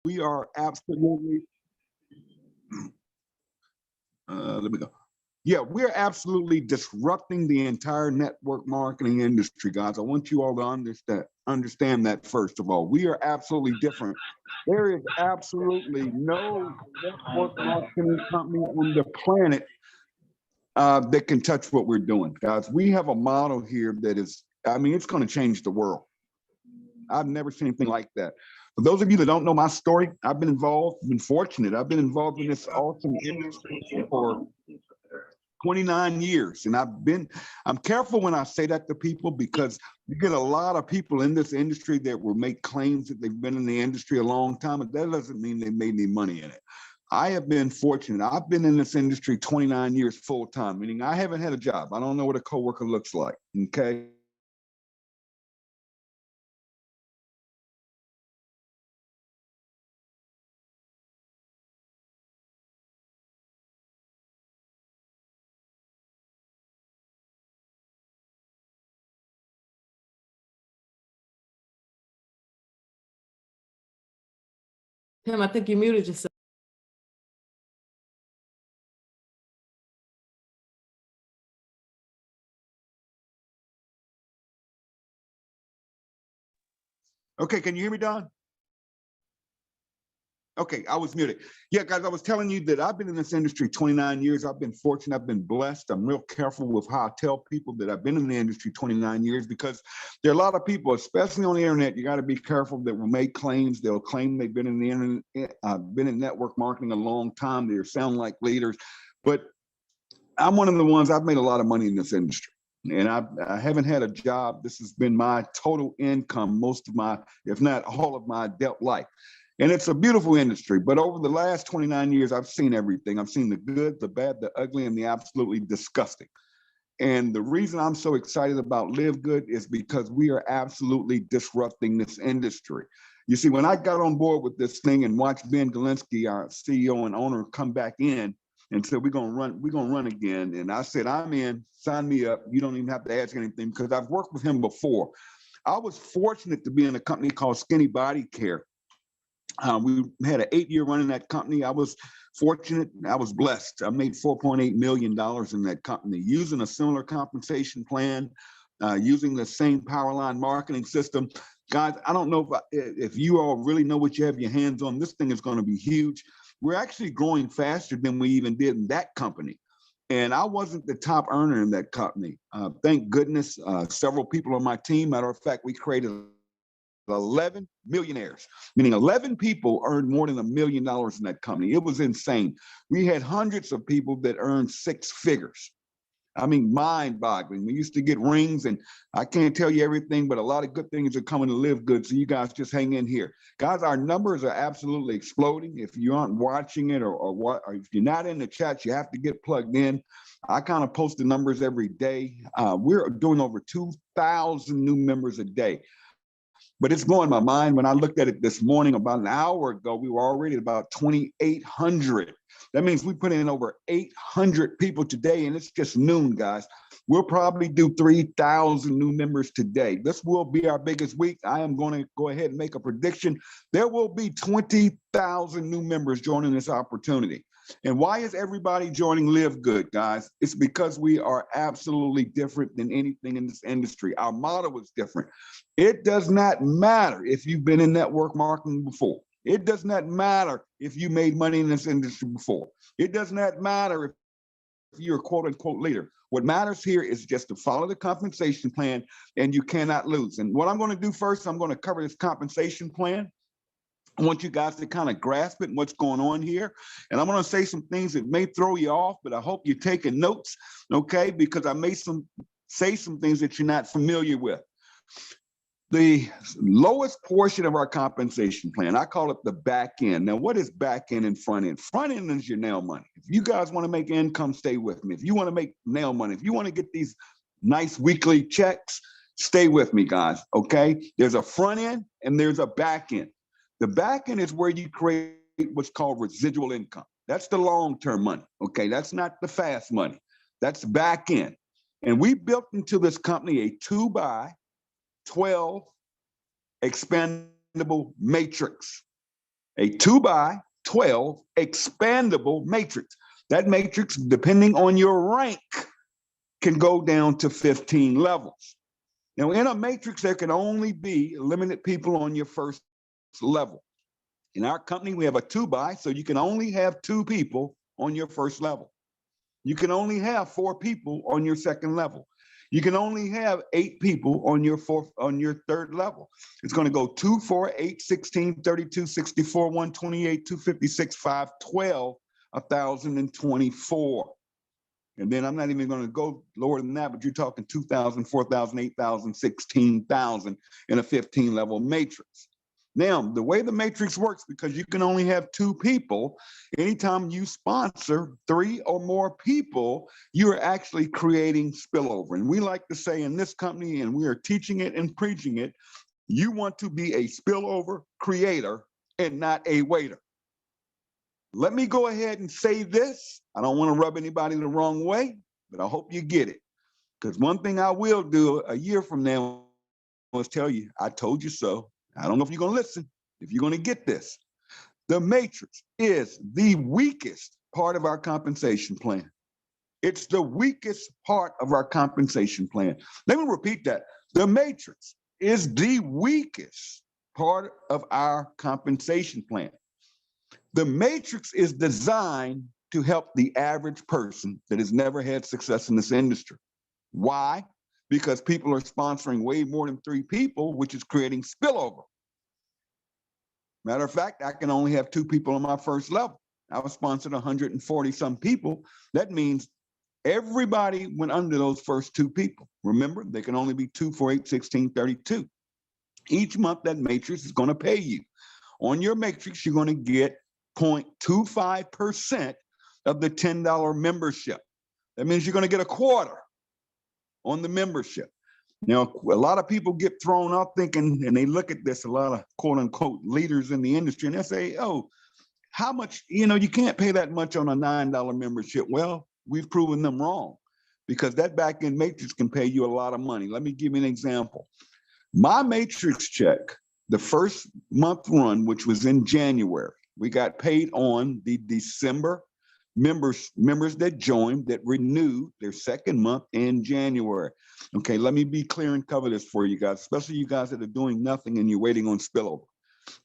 We are absolutely, let me go. Yeah, we're absolutely disrupting the entire network marketing industry, guys. I want you all to understand that first of all. We are absolutely different. There is absolutely no network marketing company on the planet that can touch what we're doing, guys. We have a model here that is, I mean, it's going to change the world. I've never seen anything like that. For those of you that don't know my story, I've been involved, been fortunate. I've been involved in this awesome industry for 29 years. And I'm careful when I say that to people because you get a lot of people in this industry that will make claims that they've been in the industry a long time, but that doesn't mean they made any money in it. I have been fortunate. I've been in this industry 29 years full time, meaning I haven't had a job. I don't know what a coworker looks like, okay? Tim, I think you muted yourself. Okay, can you hear me, Don? Okay, I was muted. Yeah, guys, I was telling you that I've been in this industry 29 years. I've been fortunate. I've been blessed. I'm real careful with how I tell people that I've been in the industry 29 years because there are a lot of people, especially on the internet, you got to be careful that will make claims. They'll claim they've been in the internet, been in network marketing a long time. They sound like leaders, but I'm one of the ones, I've made a lot of money in this industry. And I haven't had a job. This has been my total income, most of my, if not all of my adult life. And it's a beautiful industry. But over the last 29 years, I've seen everything. I've seen the good, the bad, the ugly, and the absolutely disgusting. And the reason I'm so excited about LiveGood is because we are absolutely disrupting this industry. You see, when I got on board with this thing and watched Ben Galinsky, our CEO and owner, come back in and said, we're gonna run again. And I said, I'm in, sign me up. You don't even have to ask anything because I've worked with him before. I was fortunate to be in a company called Skinny Body Care. We had an 8-year run in that company. I was fortunate. I was blessed. I made $4.8 million in that company using a similar compensation plan, using the same power line marketing system. Guys, I don't know if you all really know what you have your hands on. This thing is going to be huge. We're actually growing faster than we even did in that company. And I wasn't the top earner in that company. Thank goodness, several people on my team. Matter of fact, we created 11 millionaires, meaning 11 people earned more than $1 million in that company. It was insane. We had hundreds of people that earned 6 figures. I mean, mind-boggling. We used to get rings, and I can't tell you everything, but a lot of good things are coming to LiveGood, so you guys just hang in here. Guys, our numbers are absolutely exploding. If you aren't watching it or if you're not in the chat, you have to get plugged in. I kind of post the numbers every day. We're doing over 2,000 new members a day. But it's blowing my mind. When I looked at it this morning, about an hour ago, we were already at about 2,800. That means we put in over 800 people today, and it's just noon, guys. We'll probably do 3,000 new members today. This will be our biggest week. I am going to go ahead and make a prediction. There will be 20,000 new members joining this opportunity. And why is everybody joining LiveGood, guys? It's because we are absolutely different than anything in this industry. Our model is different. It does not matter if you've been in network marketing before. It does not matter if you made money in this industry before. It does not matter if you're a quote unquote leader. What matters here is just to follow the compensation plan, and you cannot lose. And what I'm going to do first, I'm going to cover this compensation plan. I want you guys to kind of grasp it and what's going on here. And I'm going to say some things that may throw you off, but I hope you're taking notes, okay? Because I may say some things that you're not familiar with. The lowest portion of our compensation plan, I call it the back end. Now, what is back end and front end? Front end is your nail money. If you guys want to make income, stay with me. If you want to make nail money, if you want to get these nice weekly checks, stay with me, guys, okay? There's a front end and there's a back end. The back end is where you create what's called residual income. That's the long-term money, okay? That's not the fast money. That's back end. And we built into this company a 2x12 expandable matrix. a 2x12 expandable matrix. That matrix, depending on your rank, can go down to 15 levels. Now, in a matrix, there can only be limited people on your first level. In our company, we have a 2x, so you can only have 2 people on your first level. You can only have 4 people on your second level. You can only have 8 people on your third level. It's going to go 2, 4, 8, 16, 32, 64, 128, 256, 512, 1,024. And then I'm not even going to go lower than that, but you're talking 2,000, 4,000, 8,000, 16,000 in a 15 level matrix. Now, the way the matrix works, because you can only have 2 people, anytime you sponsor 3 or more people, you are actually creating spillover. And we like to say in this company, and we are teaching it and preaching it, you want to be a spillover creator and not a waiter. Let me go ahead and say this. I don't want to rub anybody the wrong way, but I hope you get it. Because one thing I will do a year from now is tell you, I told you so. I don't know if you're going to listen, if you're going to get this. The matrix is the weakest part of our compensation plan. It's the weakest part of our compensation plan. Let me repeat that. The matrix is the weakest part of our compensation plan. The matrix is designed to help the average person that has never had success in this industry. Why? Because people are sponsoring way more than 3 people, which is creating spillover. Matter of fact, I can only have 2 people on my first level. I was sponsored 140 some people. That means everybody went under those first 2 people. Remember, they can only be 2, 4, 8, 16, 32. Each month, that matrix is going to pay you. On your matrix, you're going to get 0.25% of the $10 membership. That means you're going to get a quarter on the membership. Now, a lot of people get thrown off thinking, and they look at this, a lot of quote unquote leaders in the industry, and they say, oh, how much, you can't pay that much on a $9 membership. Well, we've proven them wrong, because that back end matrix can pay you a lot of money. Let me give you an example. My matrix check, the first month run, which was in January, we got paid on the December members that joined, that renewed their second month in January. Okay, let me be clear and cover this for you guys, especially you guys that are doing nothing and you're waiting on spillover.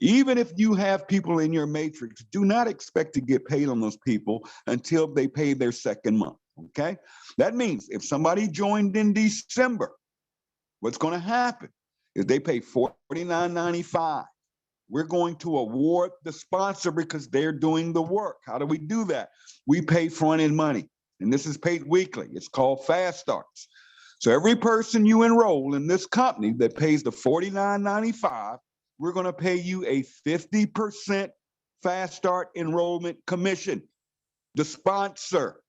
Even if you have people in your matrix, do not expect to get paid on those people until they pay their second month, okay? That means if somebody joined in December, what's going to happen is they pay $49.95. We're going to award the sponsor because they're doing the work. How do we do that? We pay front-end money, and this is paid weekly. It's called Fast Starts. So every person you enroll in this company that pays the $49.95, we're going to pay you a 50% Fast Start enrollment commission, the sponsor.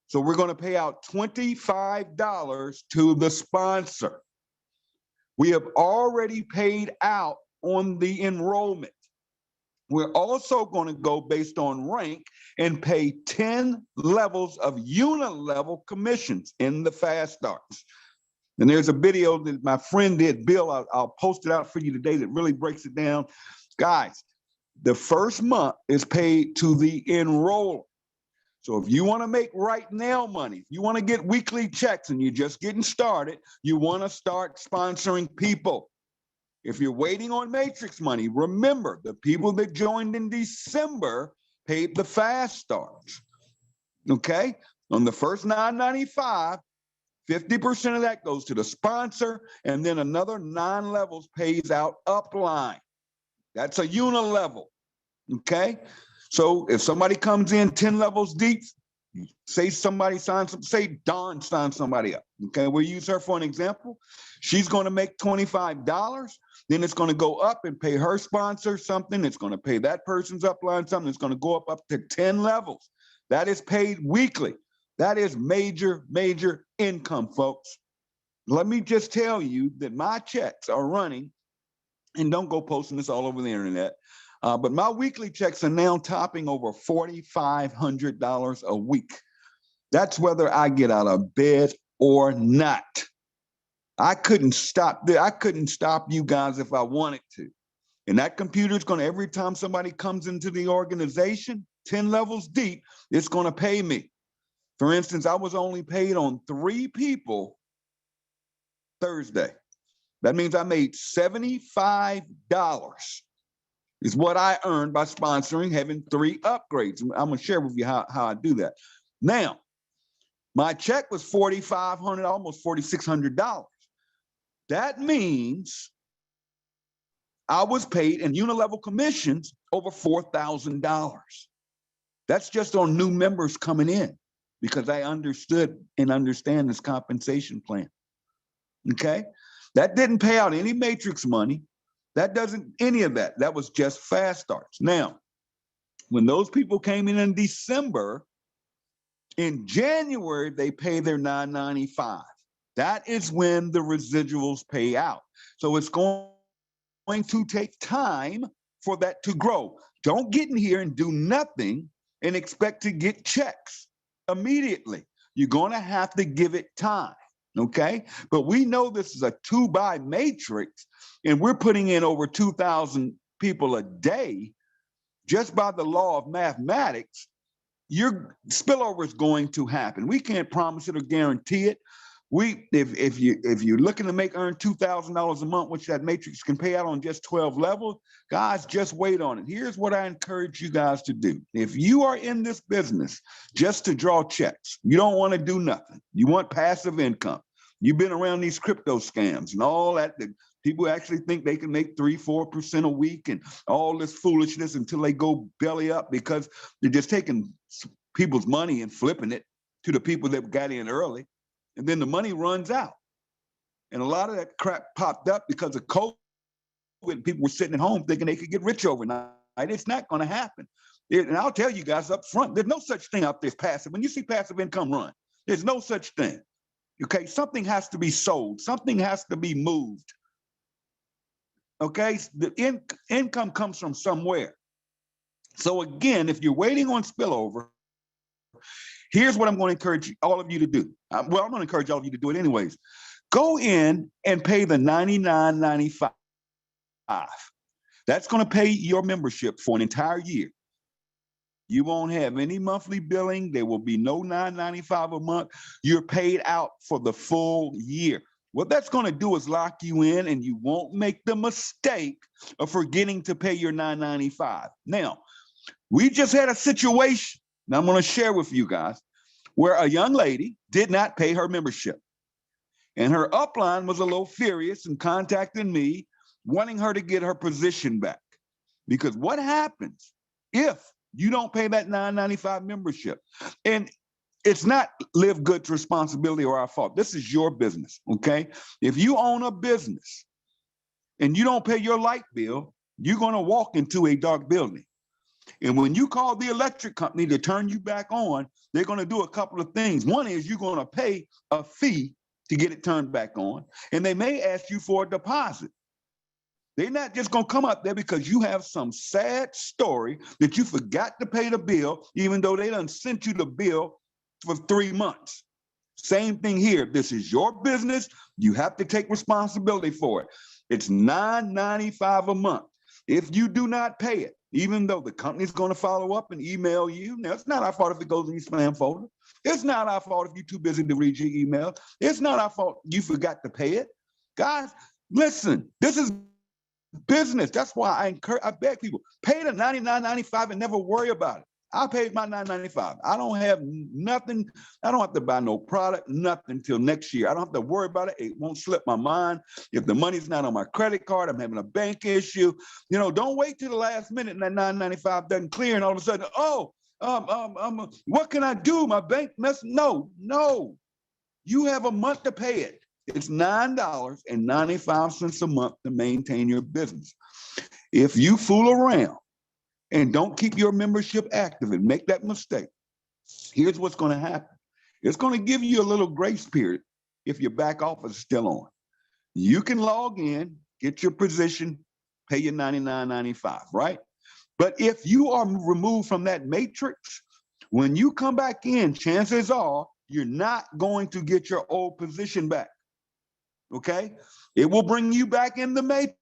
So we're going to pay out $25 to the sponsor. We have already paid out on the enrollment. We're also going to go based on rank and pay 10 levels of uni-level commissions in the Fast Starts. And there's a video that my friend did, Bill, I'll post it out for you today, that really breaks it down. Guys, the first month is paid to the enroller. So if you want to make right now money, if you want to get weekly checks and you're just getting started, you want to start sponsoring people. If you're waiting on matrix money, remember the people that joined in December paid the Fast Starts. Okay? On the first $9.95, 50% of that goes to the sponsor, and then another 9 levels pays out upline. That's a uni-level. Okay? So if somebody comes in 10 levels deep, say somebody signs up, say Dawn signs somebody up. Okay, we'll use her for an example. She's going to make $25. Then it's going to go up and pay her sponsor something. It's going to pay that person's upline something. It's going to go up to 10 levels. That is paid weekly. That is major, major income, folks. Let me just tell you that my checks are running, and don't go posting this all over the internet, but my weekly checks are now topping over $4,500 a week. That's whether I get out of bed or not. I couldn't stop you guys if I wanted to. And that computer is going to, every time somebody comes into the organization, 10 levels deep, it's going to pay me. For instance, I was only paid on 3 people Thursday. That means I made $75 is what I earned by sponsoring, having 3 upgrades. I'm going to share with you how I do that. Now, my check was $4,500, almost $4,600. That means I was paid in unilevel commissions over $4,000. That's just on new members coming in because I understood and understand this compensation plan. Okay? That didn't pay out any matrix money. That doesn't, any of that. That was just fast starts. Now, when those people came in December, in January, they pay their $995. That is when the residuals pay out. So it's going to take time for that to grow. Don't get in here and do nothing and expect to get checks immediately. You're going to have to give it time, okay? But we know this is a 2-by matrix, and we're putting in over 2,000 people a day. Just by the law of mathematics, your spillover is going to happen. We can't promise it or guarantee it. If you're looking to earn $2,000 a month, which that matrix can pay out on just 12 levels, guys, just wait on it. Here's what I encourage you guys to do. If you are in this business just to draw checks, you don't want to do nothing. You want passive income. You've been around these crypto scams and all that. People actually think they can make 3-4% a week and all this foolishness until they go belly up because they're just taking people's money and flipping it to the people that got in early. And then the money runs out. And a lot of that crap popped up because of COVID. People were sitting at home thinking they could get rich overnight. It's not going to happen. And I'll tell you guys up front, there's no such thing out there as passive. When you see passive income run, there's no such thing. Okay, something has to be sold. Something has to be moved. Okay, the income comes from somewhere. So again, if you're waiting on spillover, here's what I'm going to encourage all of you to do. Well, I'm going to encourage all of you to do it anyways. Go in and pay the $99.95. That's going to pay your membership for an entire year. You won't have any monthly billing. There will be no $9.95 a month. You're paid out for the full year. What that's going to do is lock you in, and you won't make the mistake of forgetting to pay your $9.95. Now, we just had a situation, and I'm going to share with you guys, where a young lady did not pay her membership. And her upline was a little furious and contacted me, wanting her to get her position back. Because what happens if you don't pay that $9.95 membership? And it's not LiveGood's responsibility or our fault. This is your business, okay? If you own a business and you don't pay your light bill, you're going to walk into a dark building. And when you call the electric company to turn you back on, they're going to do a couple of things. One is you're going to pay a fee to get it turned back on, and they may ask you for a deposit. They're not just going to come up there because you have some sad story that you forgot to pay the bill, even though they done sent you the bill for 3 months. Same thing here. This is your business. You have to take responsibility for it. It's $9.95 a month. If you do not pay it, even though the company's going to follow up and email you, now it's not our fault if it goes in your spam folder. It's not our fault if you're too busy to read your email. It's not our fault you forgot to pay it. Guys, listen, this is business. That's why I beg people, pay the $99.95 and never worry about it. I paid my $9.95. I don't have nothing. I don't have to buy no product, nothing till next year. I don't have to worry about it. It won't slip my mind. If the money's not on my credit card, I'm having a bank issue. You know, don't wait till the last minute and that $9.95 doesn't clear, and all of a sudden, what can I do? My bank messed. No. You have a month to pay it. It's $9.95 a month to maintain your business. If you fool around and don't keep your membership active and make that mistake, here's what's going to happen. It's going to give you a little grace period if your back office is still on. You can log in, get your position, pay your $99.95, right? But if you are removed from that matrix, when you come back in, chances are you're not going to get your old position back, okay? It will bring you back in the matrix,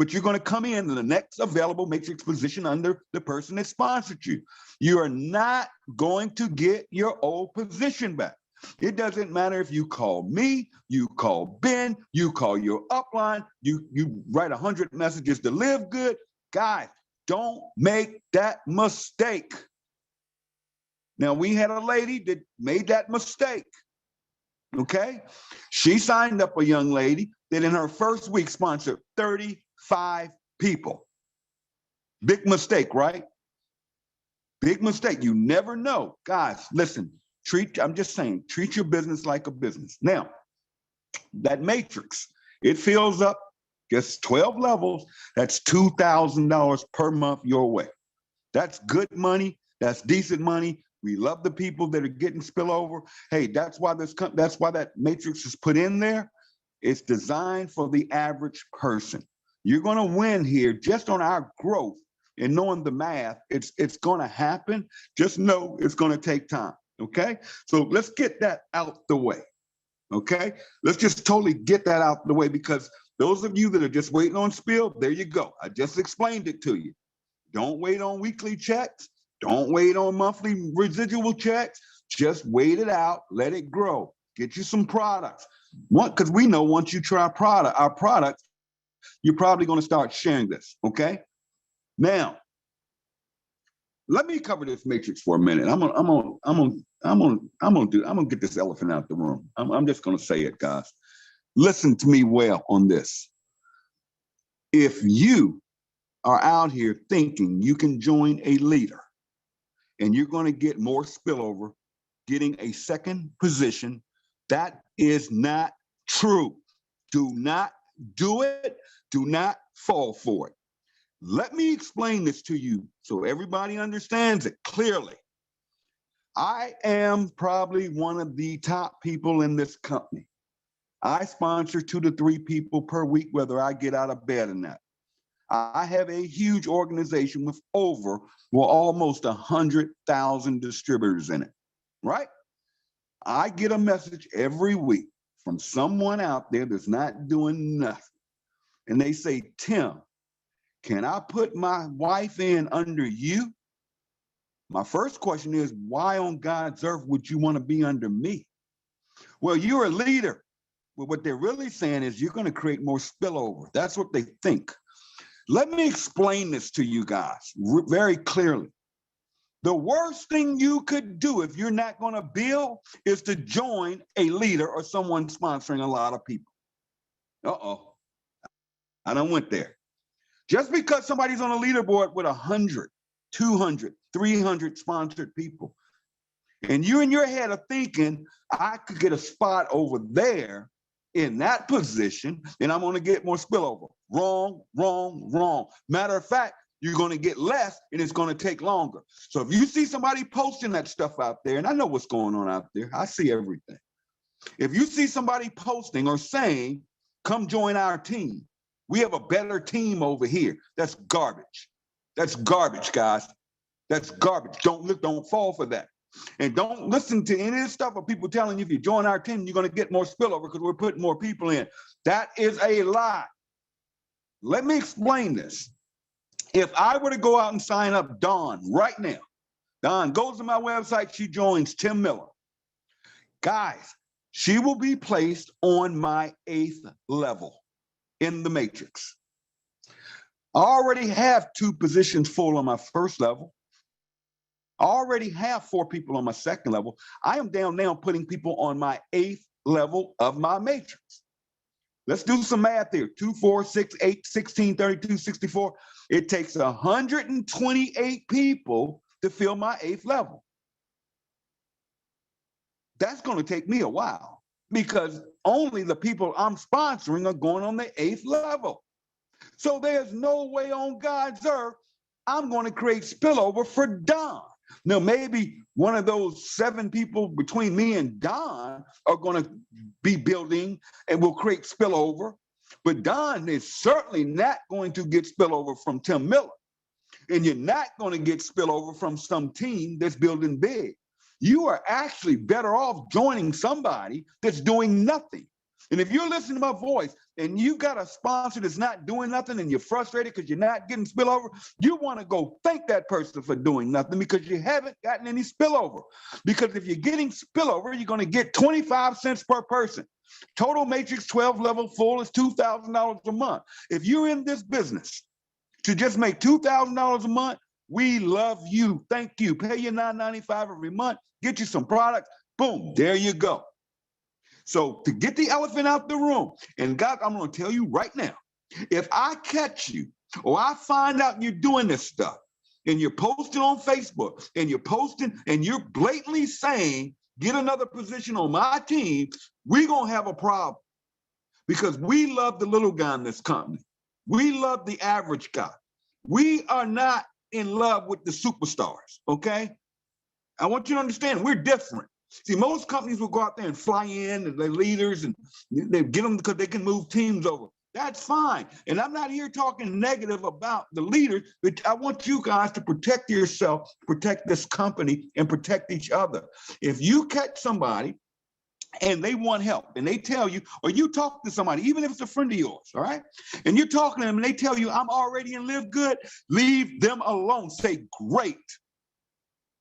but you're going to come in the next available matrix position under the person that sponsored you. You are not going to get your old position back. It doesn't matter if you call me, you call Ben, you call your upline, you write 100 messages to LiveGood. Guys, don't make that mistake. Now, we had a lady that made that mistake, okay? She signed up a young lady that in her first week sponsored 35 people. Big mistake, right? Big mistake. You never know. Guys, listen, I'm just saying, treat your business like a business. Now, that matrix, it fills up just 12 levels. That's $2,000 per month your way. That's good money. That's decent money. We love the people that are getting spillover. Hey, that's why that matrix is put in there. It's designed for the average person. You're going to win here just on our growth and knowing the math. It's going to happen. Just know it's going to take time. Okay, so let's get that out the way. Okay, let's just totally get that out the way, because those of you that are just waiting on spill, there you go. I just explained it to you. Don't wait on weekly checks. Don't wait on monthly residual checks. Just wait it out. Let it grow. Get you some products. Because we know once you try our products, you're probably going to start sharing this. Okay. Now, let me cover this matrix for a minute. I'm gonna get this elephant out the room. I'm just gonna say it, guys. Listen to me well on this. If you are out here thinking you can join a leader and you're going to get more spillover, getting a second position, that is not true. Do not do it. Do not fall for it. Let me explain this to you so everybody understands it clearly. I am probably one of the top people in this company. I sponsor 2 to 3 people per week, whether I get out of bed or not. I have a huge organization with almost 100,000 distributors in it, right? I get a message every week from someone out there that's not doing nothing. And they say, Tim, can I put my wife in under you? My first question is, why on God's earth would you want to be under me? Well, you're a leader. But what they're really saying is you're going to create more spillover. That's what they think. Let me explain this to you guys very clearly. The worst thing you could do if you're not going to build is to join a leader or someone sponsoring a lot of people. Uh-oh. I done went there. Just because somebody's on a leaderboard with 100, 200, 300 sponsored people, and you in your head are thinking, I could get a spot over there in that position, and I'm going to get more spillover. Wrong, wrong, wrong. Matter of fact, you're going to get less, and it's going to take longer. So if you see somebody posting that stuff out there, and I know what's going on out there, I see everything. If you see somebody posting or saying, come join our team, we have a better team over here, that's garbage. That's garbage, guys. That's garbage. Don't fall for that. And don't listen to any of this stuff of people telling you if you join our team, you're going to get more spillover because we're putting more people in. That is a lie. Let me explain this. If I were to go out and sign up Dawn right now, Dawn goes to my website, she joins Tim Miller. Guys, she will be placed on my 8th level in the matrix. I already have 2 positions full on my 1st level. I already have 4 people on my 2nd level. I am down now putting people on my 8th level of my matrix. Let's do some math here. 2, 4, 6, 8, 16, 32, 64. It takes 128 people to fill my 8th level. That's going to take me a while because only the people I'm sponsoring are going on the 8th level. So there's no way on God's earth I'm going to create spillover for Don. Now, maybe one of those 7 people between me and Don are going to be building and will create spillover. But Don is certainly not going to get spillover from Tim Miller. And you're not going to get spillover from some team that's building big. You are actually better off joining somebody that's doing nothing. And if you're listening to my voice and you got a sponsor that's not doing nothing and you're frustrated because you're not getting spillover, you want to go thank that person for doing nothing because you haven't gotten any spillover. Because if you're getting spillover, you're going to get 25 cents per person. Total Matrix 12 level full is $2,000 a month. If you're in this business to just make $2,000 a month, we love you. Thank you. Pay your $9.95 every month. Get you some products. Boom, there you go. So to get the elephant out the room, and God, I'm going to tell you right now, if I catch you or I find out you're doing this stuff and you're posting on Facebook and you're posting and you're blatantly saying, get another position on my team, we're going to have a problem because we love the little guy in this company. We love the average guy. We are not in love with the superstars, okay? I want you to understand we're different. See, most companies will go out there and fly in and they're leaders and they get them because they can move teams over. That's fine. And I'm not here talking negative about the leaders, but I want you guys to protect yourself, protect this company, and protect each other. If you catch somebody and they want help and they tell you, or you talk to somebody, even if it's a friend of yours, all right? And you're talking to them and they tell you, I'm already in LiveGood, leave them alone. Say, great.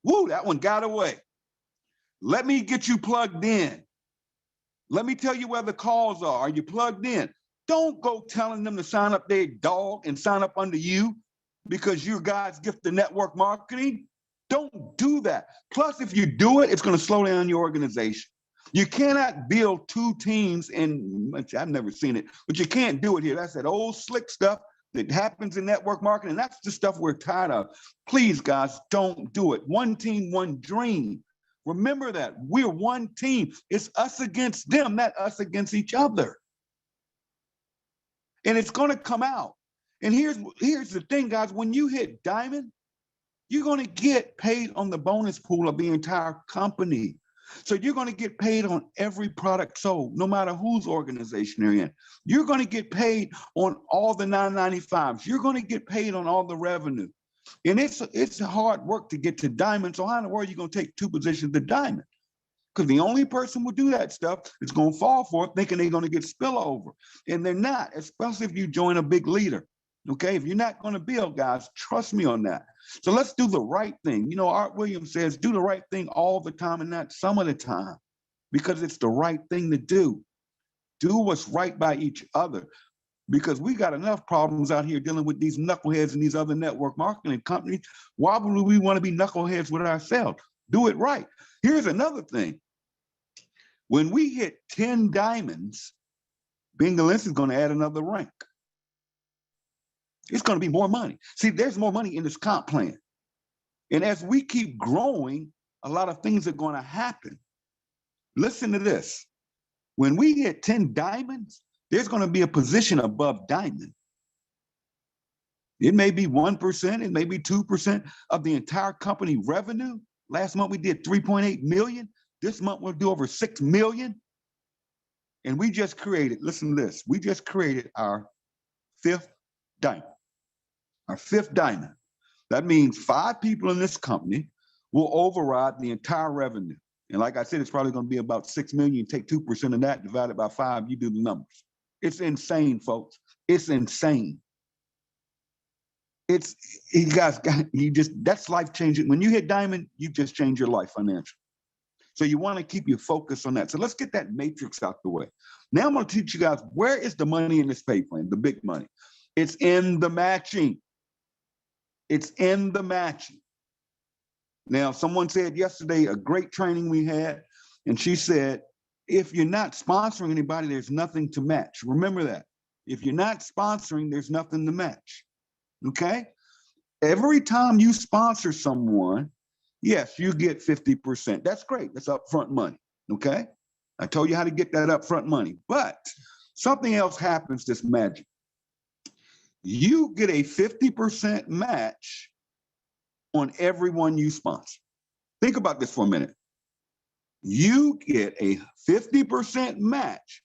Woo, that one got away. Let me get you plugged in. Let me tell you where the calls are. Are you plugged in? Don't go telling them to sign up their dog and sign up under you because you're God's gift to network marketing. Don't do that. Plus, if you do it, it's going to slow down your organization. You cannot build two teams in, I've never seen it, but you can't do it here. That's that old slick stuff that happens in network marketing. That's the stuff we're tired of. Please, guys, don't do it. One team, one dream. Remember that. We're one team. It's us against them, not us against each other. And it's going to come out. And here's the thing, guys. When you hit diamond, you're going to get paid on the bonus pool of the entire company. So you're going to get paid on every product sold, no matter whose organization you're in. You're going to get paid on all the 995s. You're going to get paid on all the revenue. And it's hard work to get to diamond. So how in the world are you going to take two positions to diamond? Because the only person who do that stuff is going to fall for it thinking they're going to get spillover. And they're not, especially if you join a big leader. Okay, if you're not going to build, guys, trust me on that. So let's do the right thing. You know, Art Williams says, do the right thing all the time and not some of the time, because it's the right thing to do. Do what's right by each other, because we got enough problems out here dealing with these knuckleheads and these other network marketing companies. Why would we want to be knuckleheads with ourselves? Do it right. Here's another thing. When we hit 10 diamonds, Bingalin's is going to add another rank. It's going to be more money. See, there's more money in this comp plan. And as we keep growing, a lot of things are going to happen. Listen to this. When we hit 10 diamonds, there's going to be a position above diamond. It may be 1%, it may be 2% of the entire company revenue. Last month we did 3.8 million. This month we'll do over 6 million. And we just created, listen to this, we just created our 5th diamond. Our 5th diamond. That means 5 people in this company will override the entire revenue. And like I said, it's probably going to be about 6 million. Take 2% of that, divide it by 5, you do the numbers. It's insane, folks. It's insane. It's, you guys, that's life changing. When you hit diamond, you just change your life financially. So you want to keep your focus on that. So let's get that matrix out the way. Now I'm going to teach you guys, where is the money in this pay plan, the big money? It's in the matching. It's in the matching. Now, someone said yesterday, a great training we had, and she said, if you're not sponsoring anybody, there's nothing to match. Remember that. If you're not sponsoring, there's nothing to match. Okay? Every time you sponsor someone, yes, you get 50%. That's great. That's upfront money. Okay? I told you how to get that upfront money. But something else happens that's magic. You get a 50% match on everyone you sponsor. Think about this for a minute. You get a 50% match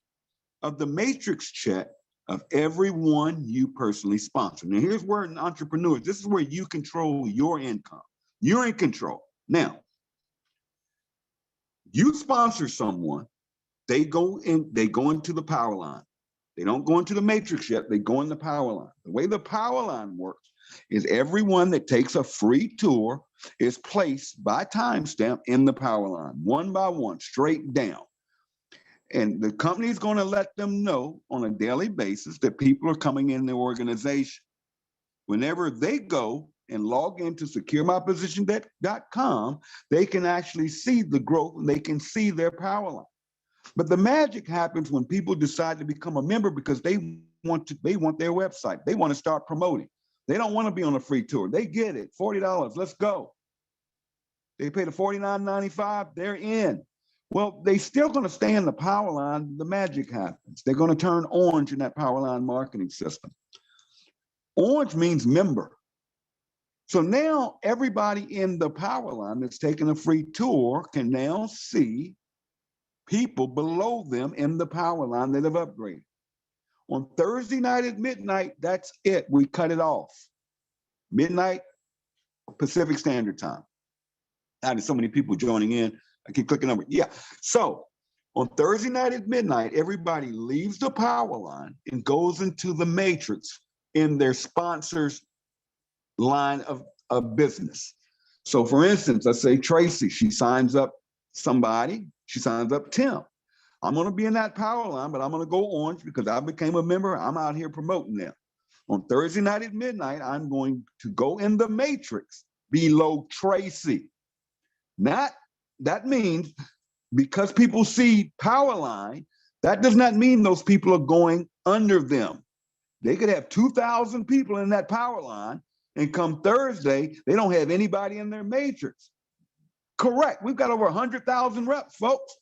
of the matrix check of everyone you personally sponsor. Now, here's where an entrepreneur, this is where you control your income. You're in control. Now, you sponsor someone, They go into the power line. They don't go into the matrix yet. They go in the power line. The way the power line works is everyone that takes a free tour is placed by timestamp in the power line, one by one, straight down. And the company is going to let them know on a daily basis that people are coming in their organization. Whenever they go and log into securemyposition.com, they can actually see the growth and they can see their power line. But the magic happens when people decide to become a member because they want their website. They want to start promoting. They don't want to be on a free tour. They get it, $40, let's go. They pay the $49.95, they're in. Well, they still going to stay in the power line. The magic happens. They're going to turn orange in that power line marketing system. Orange means member. So now everybody in the power line that's taking a free tour can now see people below them in the power line that have upgraded. On Thursday night at midnight, that's it. We cut it off. Midnight Pacific Standard Time. Now there's so many people joining in. I keep clicking over. Yeah. So on Thursday night at midnight, everybody leaves the power line and goes into the matrix in their sponsors line of business. So for instance, let's say Tracy, she signs up somebody, she signs up Tim. I'm going to be in that power line, but I'm going to go orange because I became a member. I'm out here promoting them. On Thursday night at midnight, I'm going to go in the matrix below Tracy. That means because people see power line, that does not mean those people are going under them. They could have 2,000 people in that power line, and come Thursday, they don't have anybody in their matrix. Correct. We've got over 100,000 reps, folks.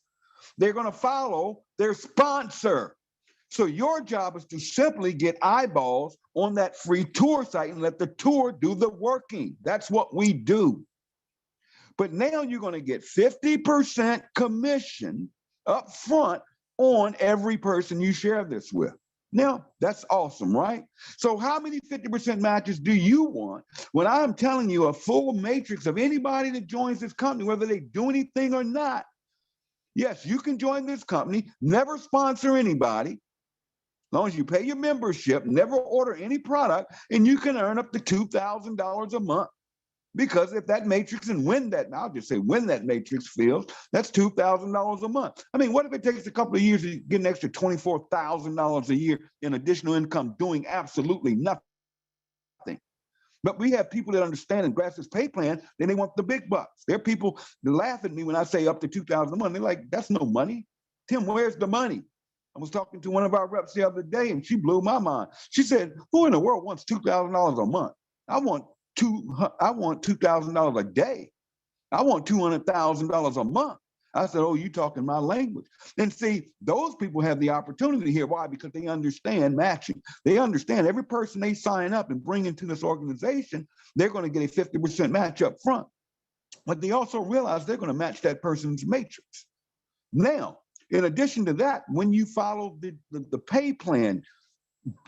They're going to follow their sponsor. So your job is to simply get eyeballs on that free tour site and let the tour do the working. That's what we do. But now you're going to get 50% commission up front on every person you share this with. Now, that's awesome, right? So how many 50% matches do you want when I'm telling you a full matrix of anybody that joins this company, whether they do anything or not? Yes, you can join this company, never sponsor anybody, as long as you pay your membership, never order any product, and you can earn up to $2,000 a month. Because if that matrix and when that matrix fills, that's $2,000 a month. I mean, what if it takes a couple of years to get an extra $24,000 a year in additional income doing absolutely nothing? But we have people that understand and grasp this pay plan, then they want the big bucks. There are people that laugh at me when I say up to $2,000 a month. They're like, that's no money. Tim, where's the money? I was talking to one of our reps the other day and she blew my mind. She said, who in the world wants $2,000 a month? I want $2,000 a day. I want $200,000 a month. I said, oh, you talking my language. And see, those people have the opportunity here. Why? Because they understand matching. They understand every person they sign up and bring into this organization, they're going to get a 50% match up front. But they also realize they're going to match that person's matrix. Now, in addition to that, when you follow the pay plan,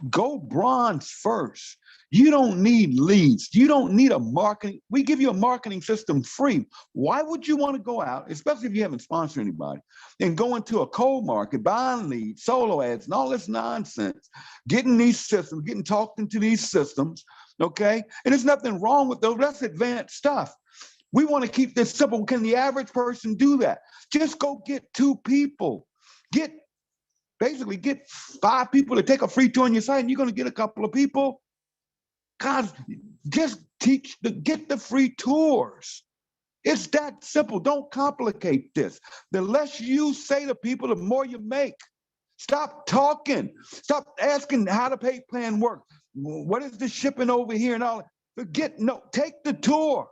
go bronze first. You don't need leads. You don't need a marketing. We give you a marketing system free. Why would you want to go out, especially if you haven't sponsored anybody, and go into a cold market, buying leads, solo ads, and all this nonsense, getting these systems, getting talked into these systems, okay? And there's nothing wrong with those. That's advanced stuff. We want to keep this simple. Can the average person do that? Just go get 2 people. Basically get 5 people to take a free tour on your site, and you're going to get a couple of people. God, just get the free tours. It's that simple. Don't complicate this. The less you say to people, the more you make. Stop talking. Stop asking how the pay plan works. What is the shipping over here and all that? Take the tour.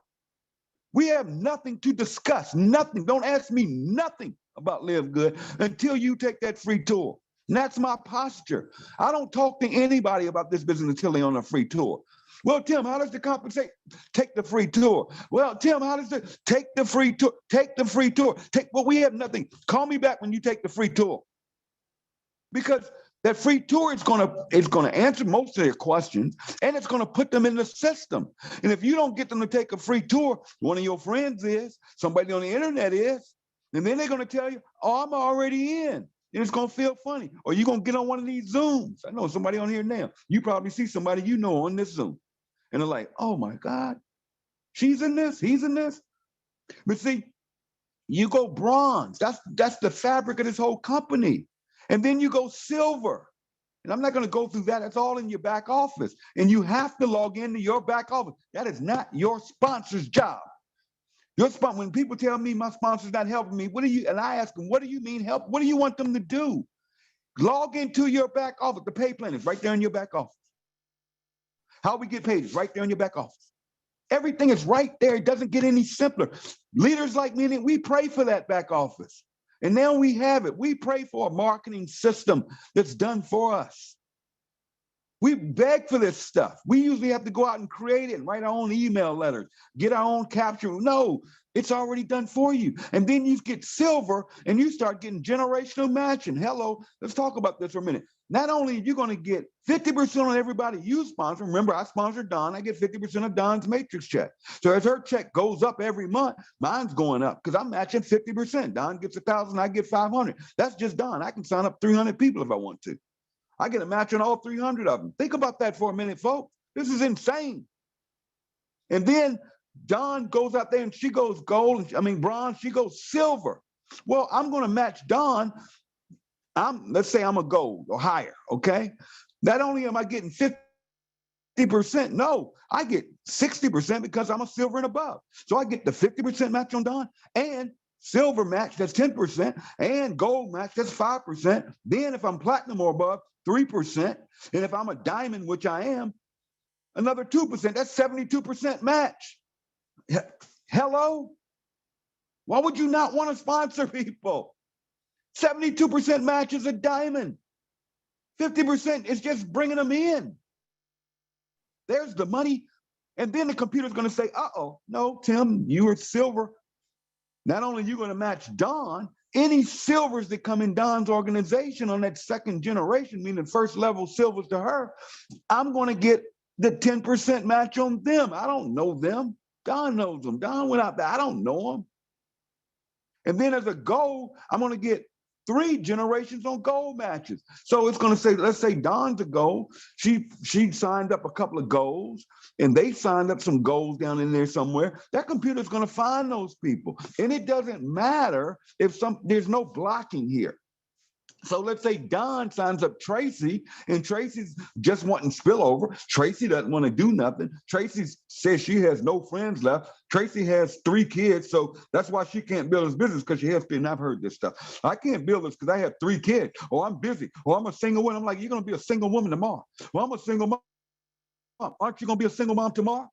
We have nothing to discuss, nothing. Don't ask me nothing about LiveGood until you take that free tour. And that's my posture. I don't talk to anybody about this business until they're on a free tour. Well, Tim, how does the compensate? Take the free tour. Well, Tim, how does it take the free tour? Take the free tour. Well, we have nothing. Call me back when you take the free tour. Because that free tour is going to answer most of their questions, and it's going to put them in the system. And if you don't get them to take a free tour, one of your friends is, somebody on the internet is, and then they're going to tell you, oh, I'm already in. And it's going to feel funny. Or you're going to get on one of these Zooms. I know somebody on here now. You probably see somebody you know on this Zoom. And they're like, oh my God, she's in this, he's in this. But see, you go bronze. That's the fabric of this whole company. And then you go silver. And I'm not going to go through that. That's all in your back office. And you have to log into your back office. That is not your sponsor's job. Your sponsor, when people tell me my sponsor's not helping me, and I ask them, what do you mean help? What do you want them to do? Log into your back office. The pay plan is right there in your back office. How we get paid is right there in your back office. Everything is right there. It doesn't get any simpler. Leaders like me, we pray for that back office. And now we have it. We pray for a marketing system that's done for us. We beg for this stuff. We usually have to go out and create it and write our own email letters, get our own capture. No, it's already done for you. And then you get silver and you start getting generational matching. Hello, let's talk about this for a minute. Not only are you going to get 50% on everybody you sponsor. Remember, I sponsor Dawn. I get 50% of Dawn's matrix check. So as her check goes up every month, mine's going up because I'm matching 50%. Dawn gets 1,000, I get 500. That's just Dawn. I can sign up 300 people if I want to. I get a match on all 300 of them. Think about that for a minute, folks. This is insane. And then Dawn goes out there and she goes bronze, she goes silver. Well, I'm going to match Dawn. Let's say I'm a gold or higher, okay? Not only am I getting 50%, no, I get 60% because I'm a silver and above. So I get the 50% match on Dawn and silver match, that's 10%, and gold match, that's 5%. Then if I'm platinum or above, 3%. And if I'm a diamond, which I am, another 2%. That's 72% match. Hello? Why would you not want to sponsor people? 72% match is a diamond. 50% is just bringing them in. There's the money. And then the computer's going to say, uh-oh, no, Tim, you are silver. Not only are you going to match Dawn, any silvers that come in Dawn's organization on that second generation, meaning first level silvers to her, I'm going to get the 10% match on them. I don't know them. Dawn knows them. Dawn went out there. I don't know them. And then as a gold, I'm going to get 3 generations on gold matches. So it's going to say, let's say Dawn's a gold. She signed up a couple of golds and they signed up some golds down in there somewhere. That computer's going to find those people. And it doesn't matter if there's no blocking here. So let's say Dawn signs up Tracy and Tracy's just wanting spillover. Tracy doesn't want to do nothing. Tracy says she has no friends left. Tracy has 3 kids, so that's why she can't build this business because she has to, and I've heard this stuff. I can't build this because I have 3 kids, or I'm busy, or I'm a single woman. I'm like, you're going to be a single woman tomorrow. Well, I'm a single mom. Aren't you going to be a single mom tomorrow?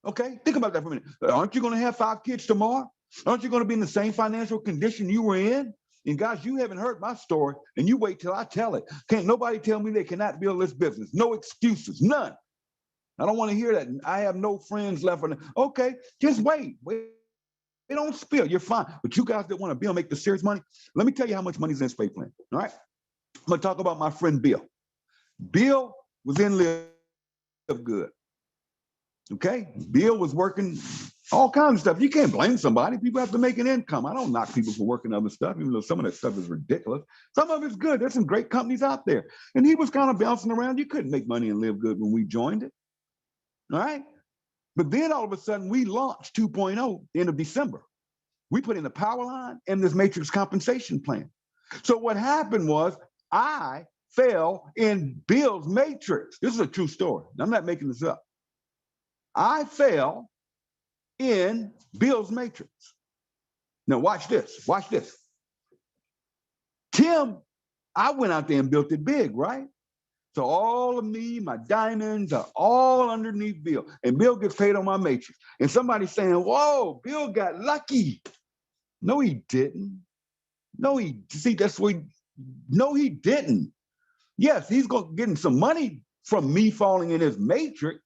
Okay, think about that for a minute. Aren't you going to have 5 kids tomorrow? Aren't you going to be in the same financial condition you were in? And guys, you haven't heard my story, and you wait till I tell it. Can't nobody tell me they cannot build this business. No excuses, none. I don't want to hear that. I have no friends left. Okay, just wait. They don't spill. You're fine. But you guys that want to build, make the serious money, let me tell you how much money is in this pay plan. All right. I'm going to talk about my friend Bill. Bill was in LiveGood. Okay. Bill was working all kinds of stuff. You can't blame somebody. People have to make an income. I don't knock people for working other stuff, even though some of that stuff is ridiculous. Some of it's good. There's some great companies out there. And he was kind of bouncing around. You couldn't make money in LiveGood when we joined it. All right. But then all of a sudden we launched 2.0 end of December. We put in the power line and this matrix compensation plan. So what happened was I fell in Bill's matrix. This is a true story. I'm not making this up. I fell in Bill's matrix. Now watch this. Watch this. Tim, I went out there and built it big, right? So all of me, my diamonds are all underneath Bill. And Bill gets paid on my matrix. And somebody's saying, whoa, Bill got lucky. No, he didn't. No, he didn't. Yes, he's getting some money from me falling in his matrix.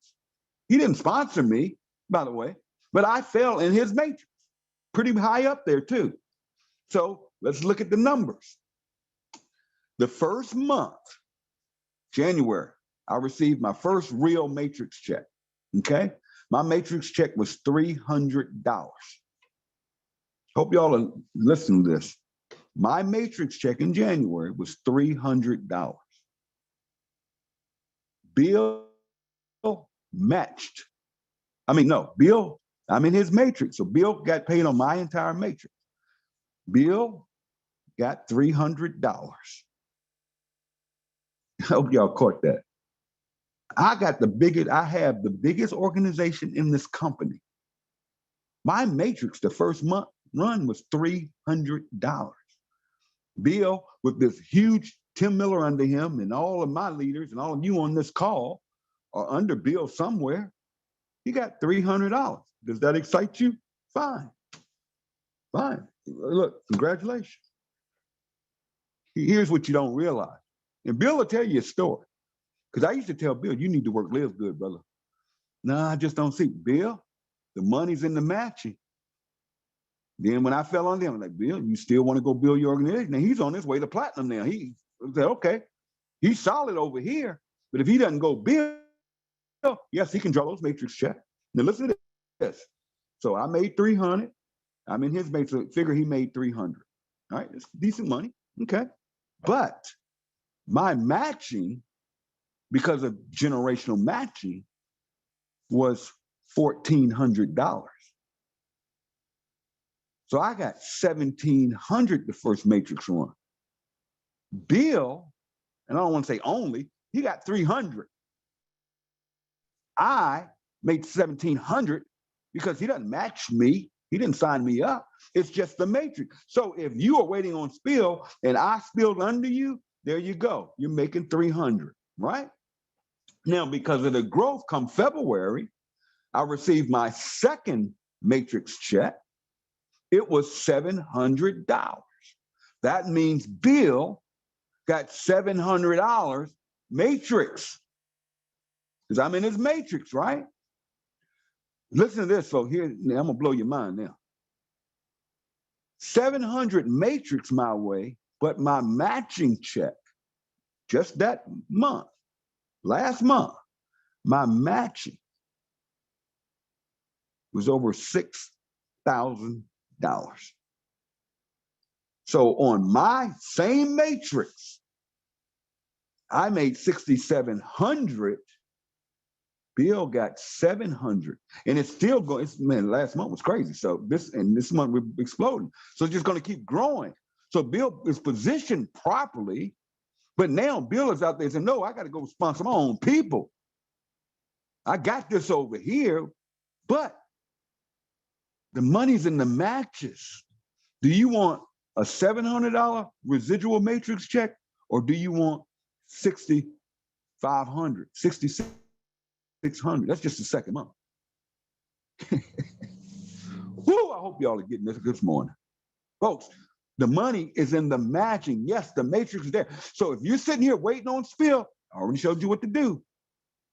He didn't sponsor me, by the way, but I fell in his matrix. Pretty high up there too. So let's look at the numbers. The first month, January, I received my first real matrix check, okay? My matrix check was $300. Hope y'all are listening to this. My matrix check in January was $300. Bill matched. Bill, I'm in his matrix. So Bill got paid on my entire matrix. Bill got $300. I hope y'all caught that. I have the biggest organization in this company. My matrix, the first month run was $300. Bill, with this huge Tim Miller under him, and all of my leaders and all of you on this call are under Bill somewhere. He got $300. Does that excite you? Fine. Fine. Look, congratulations. Here's what you don't realize. And Bill will tell you a story. Because I used to tell Bill, you need to work LiveGood, brother. No, I just don't see. Bill, the money's in the matching. Then when I fell on them, I'm like, Bill, you still want to go build your organization? Now he's on his way to platinum now. He said, okay, he's solid over here. But if he doesn't go build, yes, he can draw those matrix checks. Now listen to this. So I made 300. I'm in his matrix. Figure he made 300. All right, it's decent money. Okay. But my matching, because of generational matching, was $1,400. So I got $1,700 the first matrix run. Bill, and I don't want to say only, he got 300. I made 1,700 because he doesn't match me. He didn't sign me up. It's just the matrix. So if you are waiting on spill and I spilled under you, there you go. You're making 300, right? Now, because of the growth come February, I received my second matrix check. It was $700. That means Bill got $700 matrix, because I'm in his matrix, right? Listen to this. So here, I'm gonna blow your mind now. 700 matrix my way, but my matching check, just that month, last month, my matching was over $6,000. So on my same matrix, I made 6,700. Bill got 700, and it's still going. Man, last month was crazy. So this month we're exploding. So it's just going to keep growing. So Bill is positioned properly, but now Bill is out there saying, "No, I got to go sponsor my own people. I got this over here, but the money's in the matches. Do you want a $700 residual matrix check, or do you want 6,500, 6,600? That's just the second month." Woo, I hope y'all are getting this morning. Folks, the money is in the matching. Yes, the matrix is there. So if you're sitting here waiting on spill, I already showed you what to do.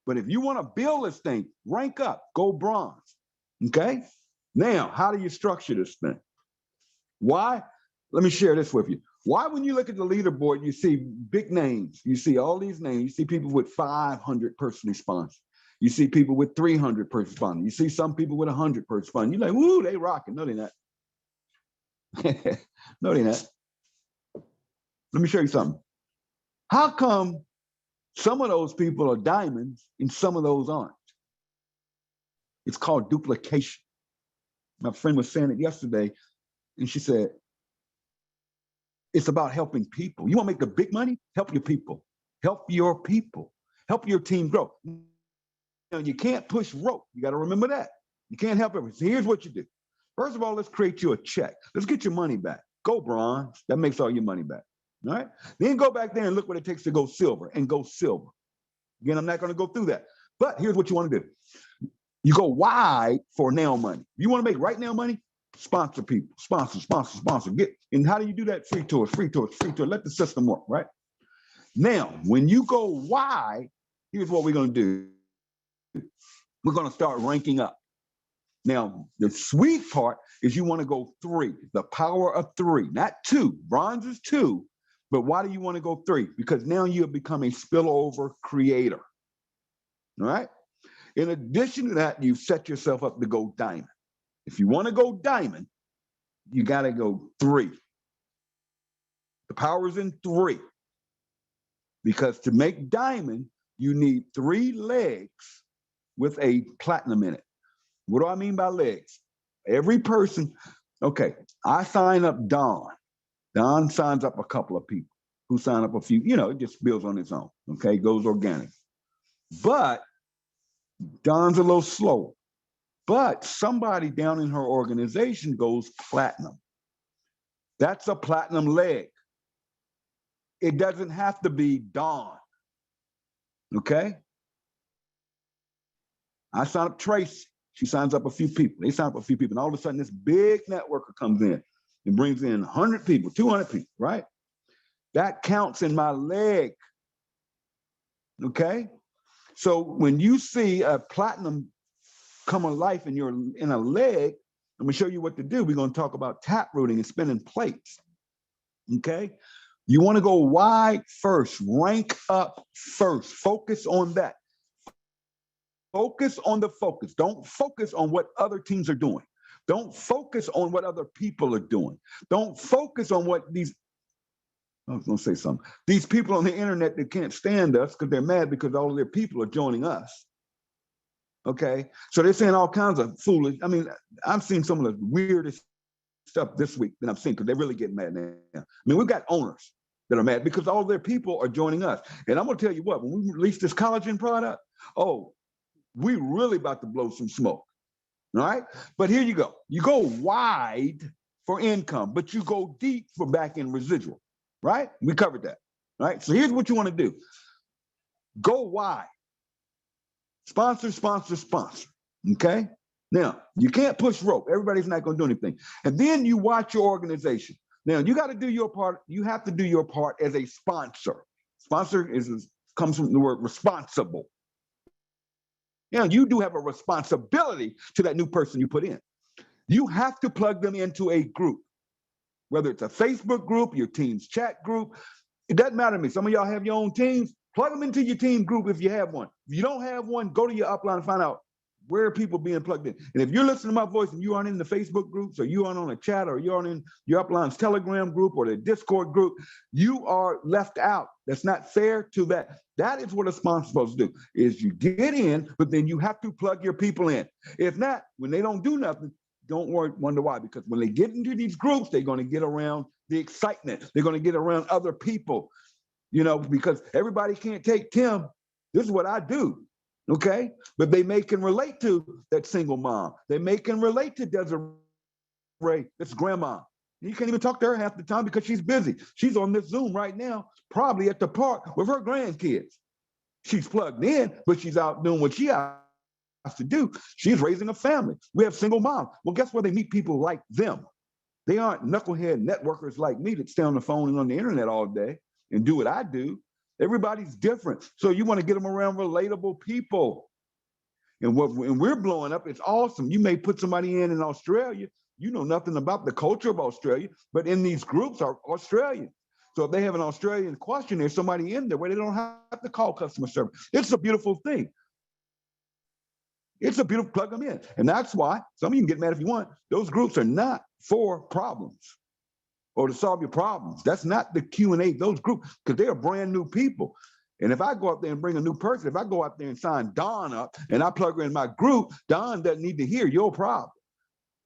But if you want to build this thing, rank up, go bronze. Okay? Now, how do you structure this thing? Why? Let me share this with you. Why, when you look at the leaderboard, you see big names, you see all these names, you see people with 500 person response. You see people with 300 person responding. You see some people with 100 person responding. You're like, woo, they rocking. No, they're not. No, they're not. Let me show you something. How come some of those people are diamonds and some of those aren't? It's called duplication. My friend was saying it yesterday, and she said, it's about helping people. You want to make the big money? Help your people. Help your people. Help your team grow. Now, you can't push rope. You got to remember that. You can't help everyone. So here's what you do. First of all, let's create you a check. Let's get your money back. Go bronze. That makes all your money back. All right? Then go back there and look what it takes to go silver, and go silver. Again, I'm not going to go through that. But here's what you want to do. You go wide for now money. You want to make right now money? Sponsor people. Sponsor. And how do you do that? Free tours. Let the system work, right? Now, when you go wide, here's what we're going to do. We're going to start ranking up. Now, the sweet part is you want to go 3, the power of 3, not 2. Bronze is 2, but why do you want to go 3? Because now you have become a spillover creator. All right? In addition to that, you've set yourself up to go diamond. If you want to go diamond, you got to go 3. The power is in 3. Because to make diamond, you need 3 legs with a platinum in it. What do I mean by legs? Every person, okay, I sign up Don. Don signs up a couple of people who sign up a few, it just builds on its own, okay, goes organic. But Don's a little slow. But somebody down in her organization goes platinum. That's a platinum leg. It doesn't have to be Don, okay? I sign up Tracy. She signs up a few people. They sign up a few people. And all of a sudden, this big networker comes in and brings in 100 people, 200 people, right? That counts in my leg, okay? So when you see a platinum come to life in a leg, I'm gonna show you what to do. We're gonna talk about tap rooting and spinning plates, okay? You wanna go wide first, rank up first, focus on that. Focus on the focus. Don't focus on what other teams are doing. Don't focus on what other people are doing. Don't focus on what I was gonna say something. These people on the internet that can't stand us because they're mad because all of their people are joining us. Okay, so they're saying all kinds of foolish. I mean, I've seen some of the weirdest stuff this week that I've seen because they're really getting mad now. I mean, we've got owners that are mad because all their people are joining us. And I'm gonna tell you what, when we release this collagen product, we really about to blow some smoke. All right, but here you go. You go wide for income, but you go deep for back-end residual, right? We covered that, right? So here's what you want to do. Go wide. Sponsor, sponsor, sponsor, okay? Now, you can't push rope. Everybody's not going to do anything. And then you watch your organization. Now, you got to do your part. You have to do your part as a sponsor. Sponsor comes from the word responsible. You do have a responsibility to that new person you put in. You have to plug them into a group, whether it's a Facebook group, your team's chat group. It doesn't matter to me. Some of y'all have your own teams. Plug them into your team group if you have one. If you don't have one, go to your upline and find out where are people being plugged in. And if you're listening to my voice and you aren't in the Facebook groups or you aren't on a chat or you aren't in your upline's Telegram group or the Discord group, you are left out. That's not fair to that. That is what a sponsor's supposed to do, is you get in, but then you have to plug your people in. If not, when they don't do nothing, don't wonder why, because when they get into these groups, they're going to get around the excitement. They're going to get around other people, because everybody can't take Tim. This is what I do, okay? But they may can relate to that single mom. They may can relate to Desiree, that's grandma. You can't even talk to her half the time because she's busy. She's on this Zoom right now, probably at the park with her grandkids. She's plugged in, but she's out doing what she has to do. She's raising a family. We have single moms. Well, guess where they meet people like them? They aren't knucklehead networkers like me that stay on the phone and on the internet all day and do what I do. Everybody's different. So you want to get them around relatable people. And when we're blowing up, it's awesome. You may put somebody in Australia. You know nothing about the culture of Australia, but in these groups are Australian. So if they have an Australian question, there's somebody in there where they don't have to call customer service. It's a beautiful thing. It's a beautiful, plug them in. And that's why, some of you can get mad if you want, those groups are not for problems or to solve your problems. That's not the Q&A, those groups, because they are brand new people. And if I go out there and bring a new person, if I go out there and sign Don up and I plug her in my group, Don doesn't need to hear your problem,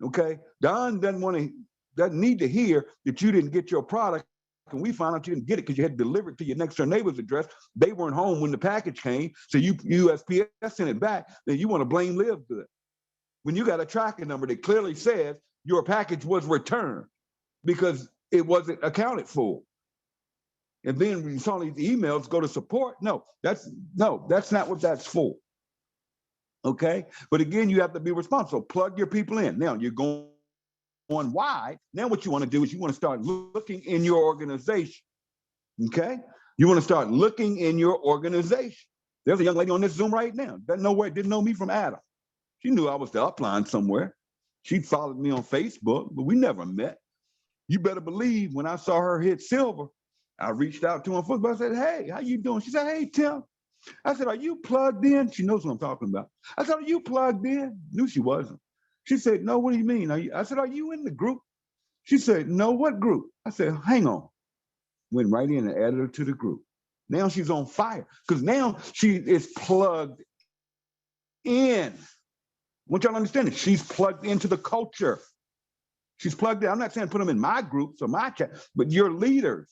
okay? Don doesn't need to hear that you didn't get your product and we found out you didn't get it because you had delivered to your next door neighbor's address. They weren't home when the package came, so USPS sent it back. Then you want to blame LiveGood when you got a tracking number that clearly says your package was returned because it wasn't accounted for. And then when you saw these emails go to support, no, that's not what that's for. Okay, but again, you have to be responsible. Plug your people in. Now you're going wide. Now what you want to do is you want to start looking in your organization. Okay, you want to start looking in your organization. There's a young lady on this Zoom right now. Didn't know me from Adam. She knew I was the upline somewhere. She followed me on Facebook, but we never met. You better believe when I saw her hit silver, I reached out to her on Facebook. I said, "Hey, how you doing?" She said, "Hey, Tim." I said, "Are you plugged in?" She knows what I'm talking about. I said, "Are you plugged in?" Knew she wasn't. She said, "No, what do you mean?" I said, "Are you in the group?" She said, "No, what group?" I said, "Hang on. went right in and added her to the group. Now she's on fire because now she is plugged in. I want y'all to understand it. She's plugged into the culture. She's plugged in. I'm not saying put them in my groups or my chat, but your leaders.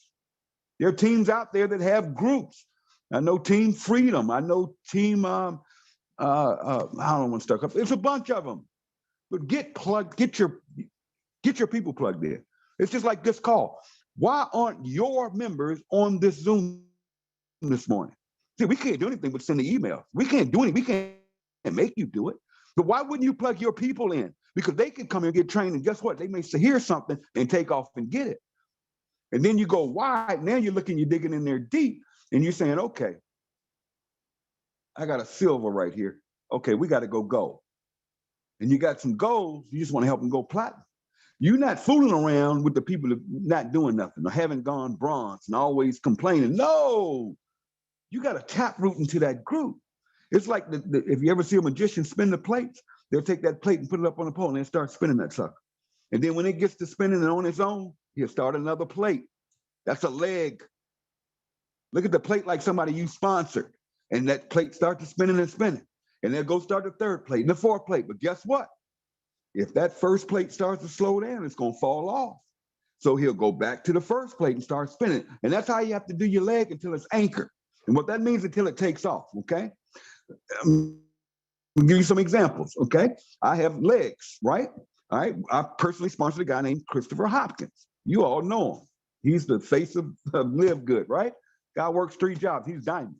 There are teams out there that have groups. I know Team Freedom. I know Team, I don't want to stuck up. There's a bunch of them. But get plugged, get your people plugged in. It's just like this call. Why aren't your members on this Zoom this morning? See, we can't do anything but send the email. We can't do anything. We can't make you do it. But why wouldn't you plug your people in? Because they can come here and get trained, and guess what? They may hear something and take off and get it. And then you go wide. Now you're looking, you're digging in there deep, and you're saying, okay, I got a silver right here. Okay, we got to go gold. And you got some goals, you just want to help them go platinum. You're not fooling around with the people that not doing nothing or haven't gone bronze and always complaining. No, you got to tap root into that group. It's like if you ever see a magician spin the plates, they'll take that plate and put it up on the pole and then start spinning that sucker. And then when it gets to spinning and on its own, he'll start another plate. That's a leg. Look at the plate like somebody you sponsored. And that plate starts to spinning and spinning. And they'll go start the third plate and the fourth plate. But guess what? If that first plate starts to slow down, it's going to fall off. So he'll go back to the first plate and start spinning. And that's how you have to do your leg until it's anchored. And what that means until it takes off, okay? I'll give you some examples, okay? I have legs, right? All right. I personally sponsored a guy named Christopher Hopkins. You all know him. He's the face of LiveGood, right? Guy works 3 jobs. He's diamond.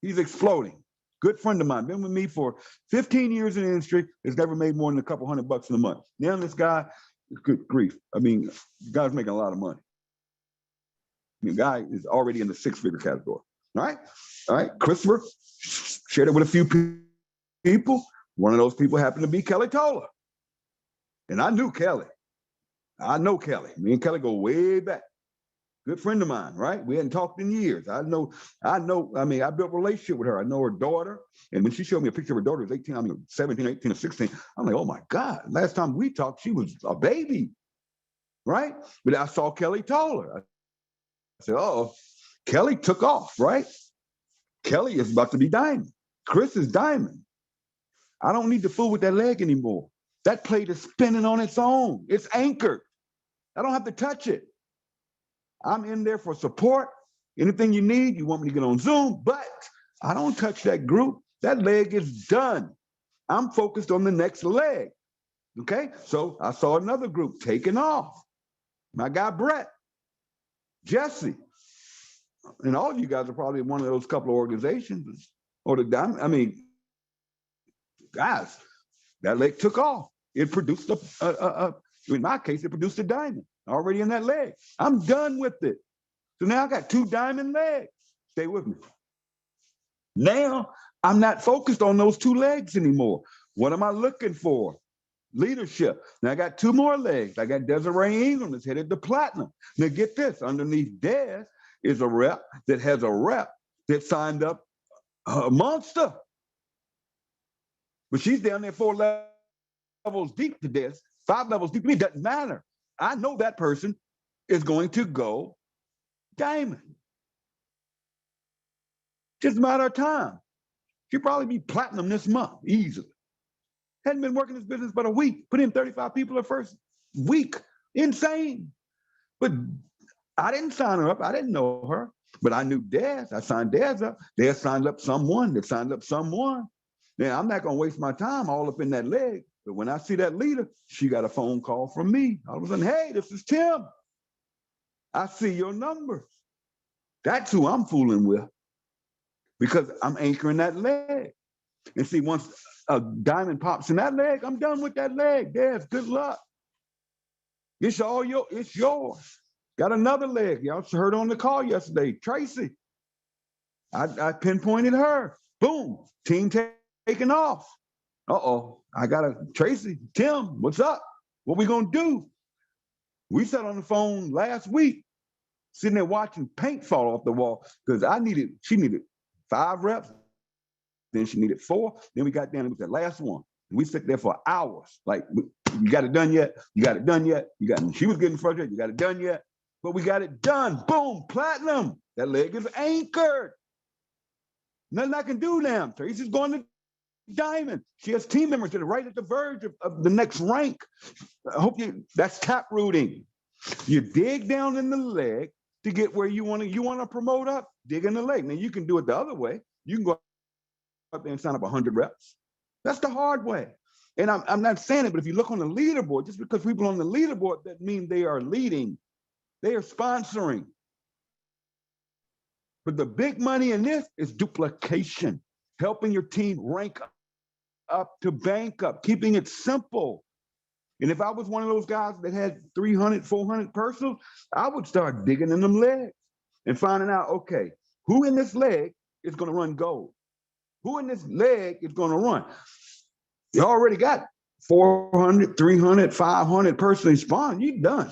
He's exploding. Good friend of mine, been with me for 15 years in the industry, has never made more than a couple $100 in a month. Now this guy, good grief. I mean, the guy's making a lot of money. The guy is already in the 6-figure category. All right. All right. Christopher shared it with a few people. One of those people happened to be Kelly Tolar. And I knew Kelly. I know Kelly. Me and Kelly go way back. Good friend of mine, right? We hadn't talked in years. I built a relationship with her. I know her daughter. And when she showed me a picture of her daughter, it was 17, 18, or 16. I'm like, oh my God, last time we talked, she was a baby, right? But I saw Kelly Tolar. I said, oh, Kelly took off, right? Kelly is about to be diamond. Chris is diamond. I don't need to fool with that leg anymore. That plate is spinning on its own. It's anchored. I don't have to touch it. I'm in there for support. Anything you need, you want me to get on Zoom, but I don't touch that group. That leg is done. I'm focused on the next leg. Okay, so I saw another group taking off. My guy Brett, Jesse, and all of you guys are probably one of those couple of organizations or guys, that leg took off. It produced in my case, it produced a diamond already in that leg. I'm done with it. So now I got 2 diamond legs. Stay with me. Now I'm not focused on those 2 legs anymore. What am I looking for? Leadership. Now I got 2 more legs. I got Desiree Ingram that's headed to platinum. Now get this, underneath Des is a rep that has a rep that signed up a monster. But she's down there 4 levels deep to Des, 5 levels deep to me. It doesn't matter. I know that person is going to go diamond. Just a matter of time. She'll probably be platinum this month, easily. Hadn't been working this business but a week. Put in 35 people the first week. Insane. But I didn't sign her up. I didn't know her. But I knew Des. I signed Des up. Des signed up someone that signed up someone. Now, I'm not going to waste my time all up in that leg. But when I see that leader, she got a phone call from me. All of a sudden, hey, this is Tim. I see your numbers. That's who I'm fooling with because I'm anchoring that leg. And see, once a diamond pops in that leg, I'm done with that leg. Des, good luck. It's yours. Got another leg. Y'all heard on the call yesterday, Tracy. I pinpointed her. Boom, team taking off. Uh-oh, I got Tracy, Tim, what's up? What we gonna do? We sat on the phone last week, sitting there watching paint fall off the wall because she needed 5 reps, then she needed 4, then we got down with that last one. And we sat there for hours, like, you got it done yet? You got it done yet? She was getting frustrated, you got it done yet? but we got it done. Boom, platinum. That leg is anchored. Nothing I can do now. Tracy's going to diamond. She has team members that are right at the verge of the next rank. I hope that's tap rooting. You dig down in the leg to get where you want to promote up, dig in the leg. Now you can do it the other way. You can go up there and sign up 100 reps. That's the hard way. And I'm not saying it, but if you look on the leaderboard, just because people on the leaderboard, that means they are leading, they are sponsoring. But the big money in this is duplication, helping your team rank up to bank up, keeping it simple. And if I was one of those guys that had 300, 400 personals, I would start digging in them legs and finding out, okay, who in this leg is going to run gold? Who in this leg is going to run? You already got 400, 300, 500 personally spawned. You're done.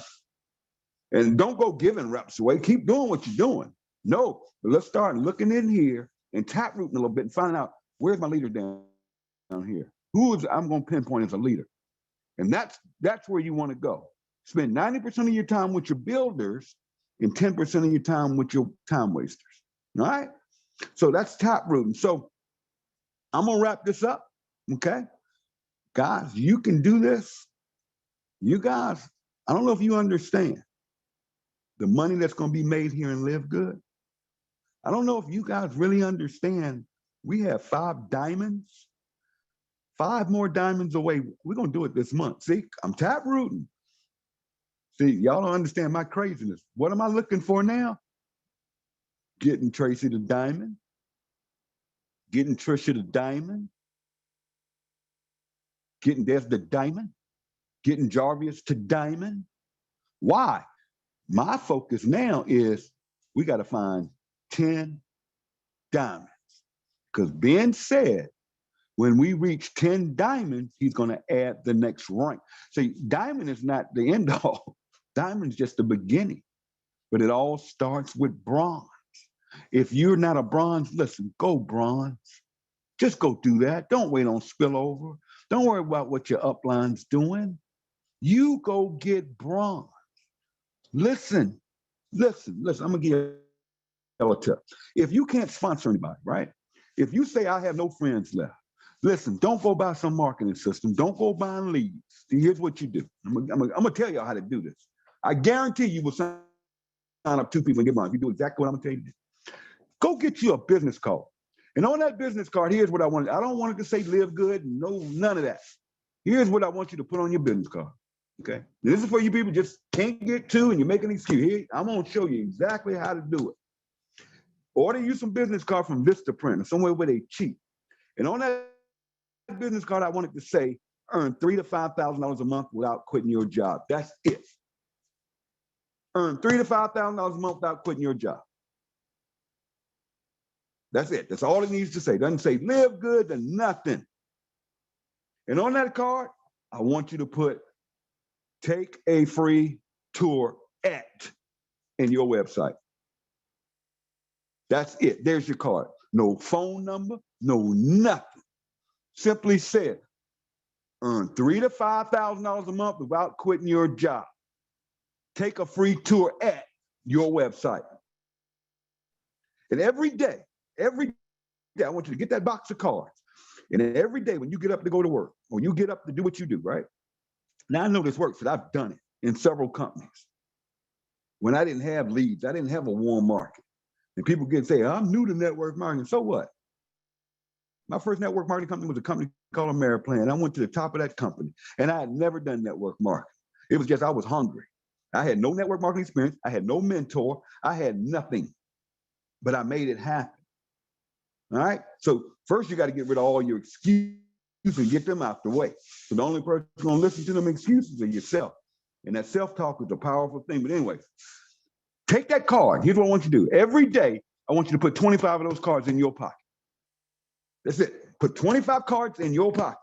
And don't go giving reps away. Keep doing what you're doing. No, but let's start looking in here and tap rooting a little bit and finding out, where's my leader down here? Who is I'm going to pinpoint as a leader? And that's where you want to go. Spend 90% of your time with your builders and 10% of your time with your time wasters. All right? So that's tap rooting. So I'm going to wrap this up. Okay? Guys, you can do this. You guys, I don't know if you understand the money that's going to be made here in LiveGood. I don't know if you guys really understand. We have 5 diamonds. 5 more diamonds away. We're going to do it this month. See, I'm tap rooting. See, y'all don't understand my craziness. What am I looking for now? Getting Tracy to diamond. Getting Trisha to diamond. Getting Des to diamond. Getting Jarvis to diamond. Why? My focus now is we got to find 10 diamonds. Because Ben said, when we reach 10 diamonds, he's going to add the next rank. See, diamond is not the end all. Diamond is just the beginning. But it all starts with bronze. If you're not a bronze, listen, go bronze. Just go do that. Don't wait on spillover. Don't worry about what your upline's doing. You go get bronze. Listen. I'm going to give you a tip. If you can't sponsor anybody, right? If you say, I have no friends left, listen, don't go buy some marketing system. Don't go buying leads. See, here's what you do. I'm going to tell y'all how to do this. I guarantee you will sign up 2 people and get mine. If you do exactly what I'm going to tell you. Go get you a business card. And on that business card, here's what I want. I don't want it to say LiveGood. No, none of that. Here's what I want you to put on your business card. Okay. Now, this is for you people just can't get to and you're making an excuse. Here, I'm going to show you exactly how to do it. Order you some business card from Vistaprint or somewhere where they cheap. And on that business card, I wanted to say, earn $3,000 to $5,000 a month without quitting your job. That's it. Earn $3,000 to $5,000 a month without quitting your job. That's it. That's all it needs to say. It doesn't say LiveGood to nothing. And on that card, I want you to put take a free tour at in your website. That's it. There's your card. No phone number, no nothing. Simply said, earn $3,000 to $5,000 a month without quitting your job. Take a free tour at your website. And every day, I want you to get that box of cards. And every day when you get up to go to work, or you get up to do what you do, right? Now I know this works because I've done it in several companies. When I didn't have leads, I didn't have a warm market. And people get say, I'm new to network marketing. So what? My first network marketing company was a company called Ameriplan. I went to the top of that company and I had never done network marketing. It was just, I was hungry. I had no network marketing experience. I had no mentor. I had nothing, but I made it happen. All right. So first you got to get rid of all your excuses and get them out the way. So the only person who's going to listen to them excuses are yourself. And that self-talk is a powerful thing. But anyways, take that card. Here's what I want you to do. Every day, I want you to put 25 of those cards in your pocket. That's it. Put 25 cards in your pocket.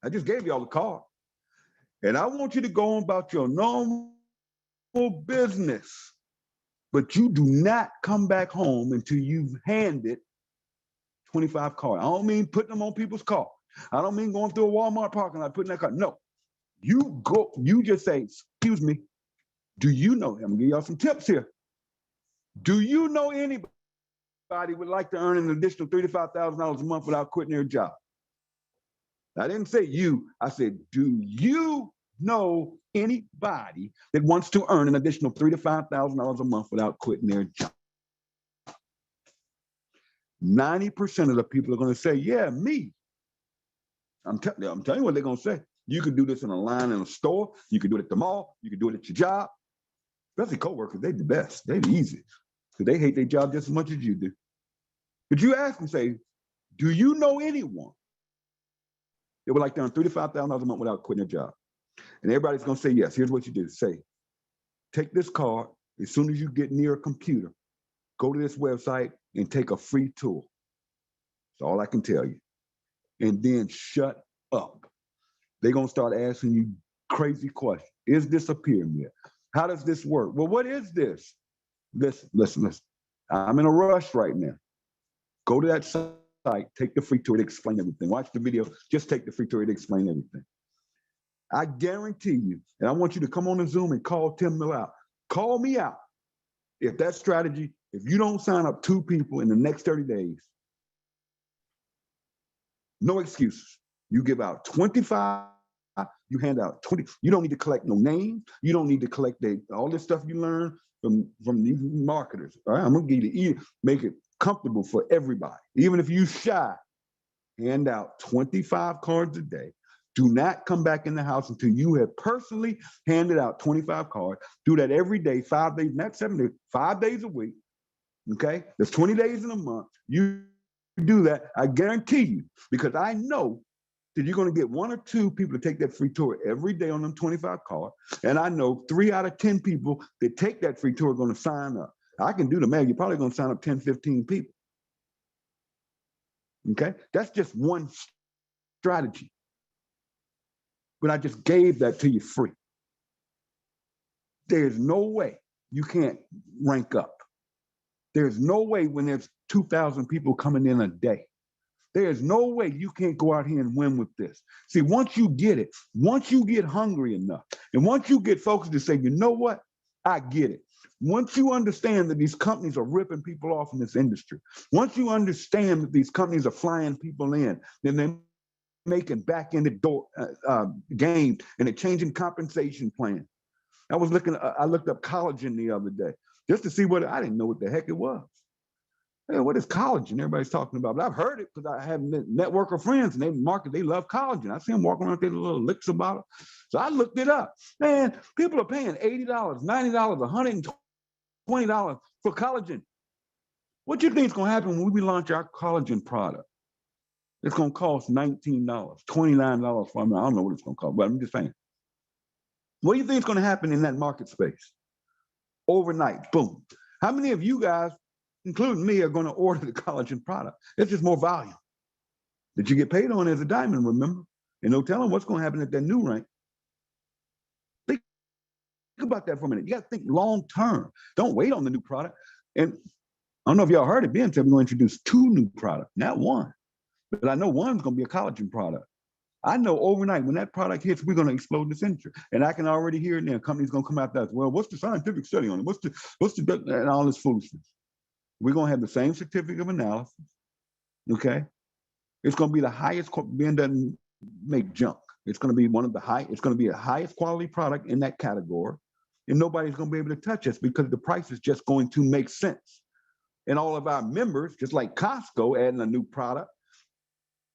I just gave you all the cards. And I want you to go on about your normal business. But you do not come back home until you've handed 25 cards. I don't mean putting them on people's car. I don't mean going through a Walmart parking lot, putting that card. No. You just say, excuse me, Do you know, I'm gonna give y'all some tips here. Do you know anybody would like to earn an additional $35,000 a month without quitting their job? I didn't say you, I said, do you know anybody that wants to earn an additional $3,000 to $5,000 a month without quitting their job? 90% of the people are going to say, yeah, me. I'm telling you what they're going to say. You can do this in a line in a store. You can do it at the mall. You can do it at your job. Especially coworkers, they're the best. They're the easiest because they hate their job just as much as you do. But you ask them, say, do you know anyone that would like to earn $35,000 a month without quitting their job? And everybody's going to say yes. Here's what you do. Say, take this card. As soon as you get near a computer, go to this website and take a free tour. That's all I can tell you. And then shut up. They're going to start asking you crazy questions. Is this a pyramid? How does this work? Well, what is this? Listen. I'm in a rush right now. Go to that site, take the free tour to explain everything. Watch the video, just take the free tour to explain everything. I guarantee you, and I want you to come on a Zoom and call Tim Miller out. Call me out. If that strategy, if you don't sign up 2 people in the next 30 days, no excuses. You give out 25, you hand out 20. You don't need to collect no names. You don't need to collect all this stuff you learn from these marketers. All right, I'm gonna give you make it comfortable for everybody. Even if you shy, hand out 25 cards a day. Do not come back in the house until you have personally handed out 25 cards. Do that every day, 5 days, not 7 days, 5 days a week. Okay, there's 20 days in a month. You do that, I guarantee you, because I know that you're going to get 1 or 2 people to take that free tour every day on them 25 cards. And I know 3 out of 10 people that take that free tour are going to sign up. I can do the math. You're probably going to sign up 10, 15 people. Okay, that's just one strategy. But I just gave that to you free. There's no way you can't rank up. There's no way when there's 2,000 people coming in a day. There's no way you can't go out here and win with this. See, once you get it, once you get hungry enough, and once you get focused to say, you know what, I get it. Once you understand that these companies are ripping people off in this industry, once you understand that these companies are flying people in, then they're making back in the door games and they're changing compensation plan. I looked up collagen the other day just to see I didn't know what the heck it was. Hey, what is collagen? Everybody's talking about, but I've heard it because I have a network of friends and they love collagen. I see them walking around with their little licks about it. So I looked it up. Man, people are paying $80, $90, $120 for collagen. What do you think is going to happen when we launch our collagen product? It's going to cost $19, $29 for me. I don't know what it's going to cost, but I'm just saying. What do you think is going to happen in that market space? Overnight, boom. How many of you guys, including me, are going to order the collagen product? It's just more volume that you get paid on as a diamond, remember? And no telling what's going to happen at that new rank. Think about that for a minute. You got to think long term. Don't wait on the new product. And I don't know if y'all heard it, Ben said we're going to introduce 2 new products, not 1. But I know one's going to be a collagen product. I know overnight when that product hits, we're going to explode this industry. And I can already hear it now. Companies going to come out there. Well, what's the scientific study on it? What's the and all this foolishness? We're going to have the same certificate of analysis. Okay. It's going to be the highest. Ben doesn't make junk. It's going to be it's going to be the highest quality product in that category. And nobody's going to be able to touch us because the price is just going to make sense. And all of our members, just like Costco adding a new product.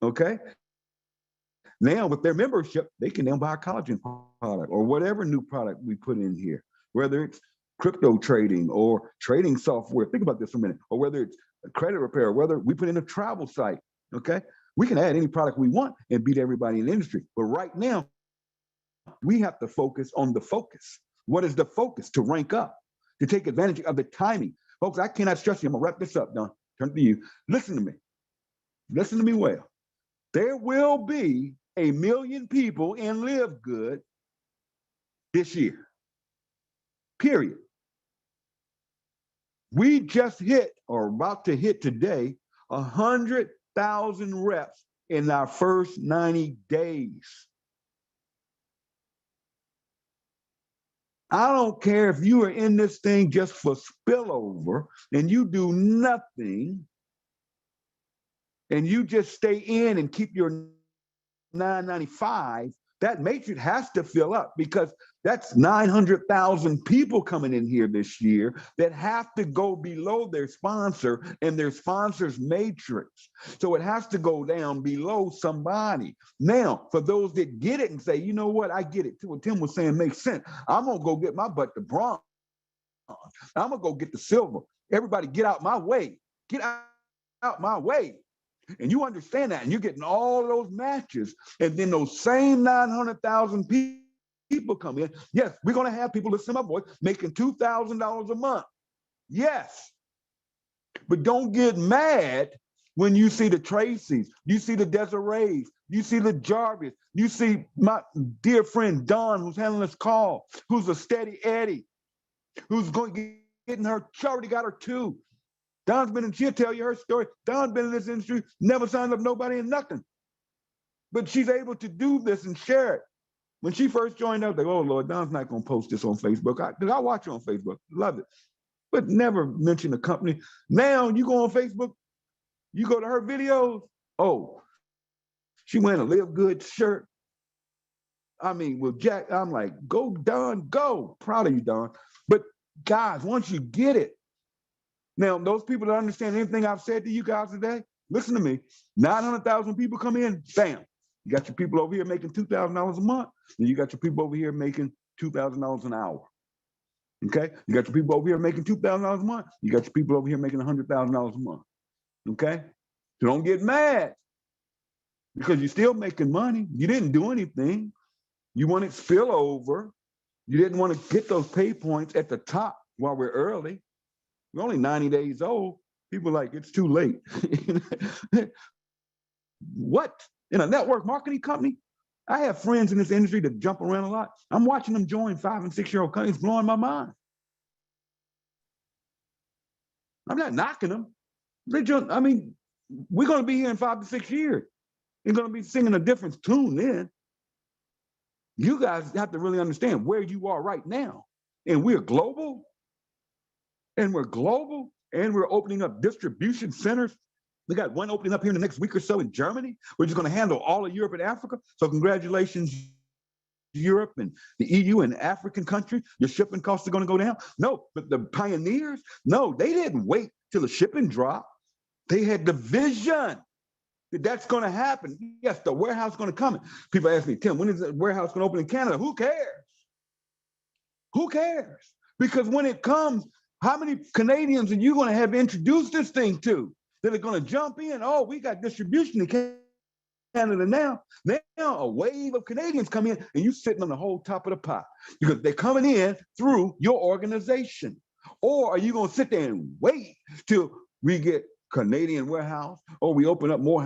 Okay. Now with their membership, they can now buy a collagen product or whatever new product we put in here, whether it's crypto trading or trading software. Think about this for a minute. Or whether it's a credit repair, whether we put in a travel site, okay? We can add any product we want and beat everybody in the industry. But right now, we have to focus on the focus. What is the focus? To rank up, to take advantage of the timing. Folks, I cannot stress you. I'm gonna wrap this up, Don. Turn to you. Listen to me. Listen to me well. There will be 1 million people in LiveGood this year, period. We just hit, or about to hit today, 100,000 reps in our first 90 days. I don't care if you are in this thing just for spillover and you do nothing and you just stay in and keep your 995, that matrix has to fill up because that's 900,000 people coming in here this year that have to go below their sponsor and their sponsor's matrix. So it has to go down below somebody. Now, for those that get it and say, you know what, I get it too. What Tim was saying makes sense. I'm going to go get my butt to bronze. I'm going to go get the silver. Everybody get out my way. Get out my way. And you understand that, and you're getting all those matches, and then those same 900,000 people come in. Yes, we're going to have people, listen to my voice, making $2,000 a month. Yes. But don't get mad when you see the Tracys, you see the Desirees, you see the Jarvis, you see my dear friend Don, who's handling this call, who's a steady Eddie, who's going getting her, she already got her two. Don's been in, she'll tell you her story. Don's been in this industry, never signed up nobody and nothing. But she's able to do this and share it. When she first joined up, they go, oh Lord, Don's not gonna post this on Facebook. I watch her on Facebook, love it. But never mention the company. Now you go on Facebook, you go to her videos, oh, she wearing a LiveGood shirt. I mean, with Jack, I'm like, go Don, go. Proud of you, Don. But guys, once you get it, now, those people that understand anything I've said to you guys today, listen to me. 900,000 people come in, bam. You got your people over here making $2,000 a month, and you got your people over here making $2,000 an hour. Okay? You got your people over here making $2,000 a month. You got your people over here making $100,000 a month. Okay? So don't get mad because you're still making money. You didn't do anything. You wanted spillover. You didn't want to get those pay points at the top while we're early. We're only 90 days old. People are like, it's too late. What? In a network marketing company? I have friends in this industry that jump around a lot. I'm watching them join 5- and 6-year-old companies, blowing my mind. I'm not knocking them. I mean, we're going to be here in 5 to 6 years. You're going to be singing a different tune then. You guys have to really understand where you are right now. And we're global. And we're global, and we're opening up distribution centers. We got one opening up here in the next week or so in Germany, which is going to handle all of Europe and Africa. So congratulations, Europe and the EU and African countries. Your shipping costs are going to go down. No, but the pioneers, no, they didn't wait till the shipping dropped. They had the vision that that's going to happen. Yes, the warehouse is going to come. People ask me, Tim, when is the warehouse going to open in Canada? Who cares? Who cares? Because when it comes, how many Canadians are you going to have introduced this thing to that are going to jump in? Oh, we got distribution in Canada now. Now a wave of Canadians come in and you're sitting on the whole top of the pot because they're coming in through your organization. Or are you going to sit there and wait till we get Canadian warehouse or we open up more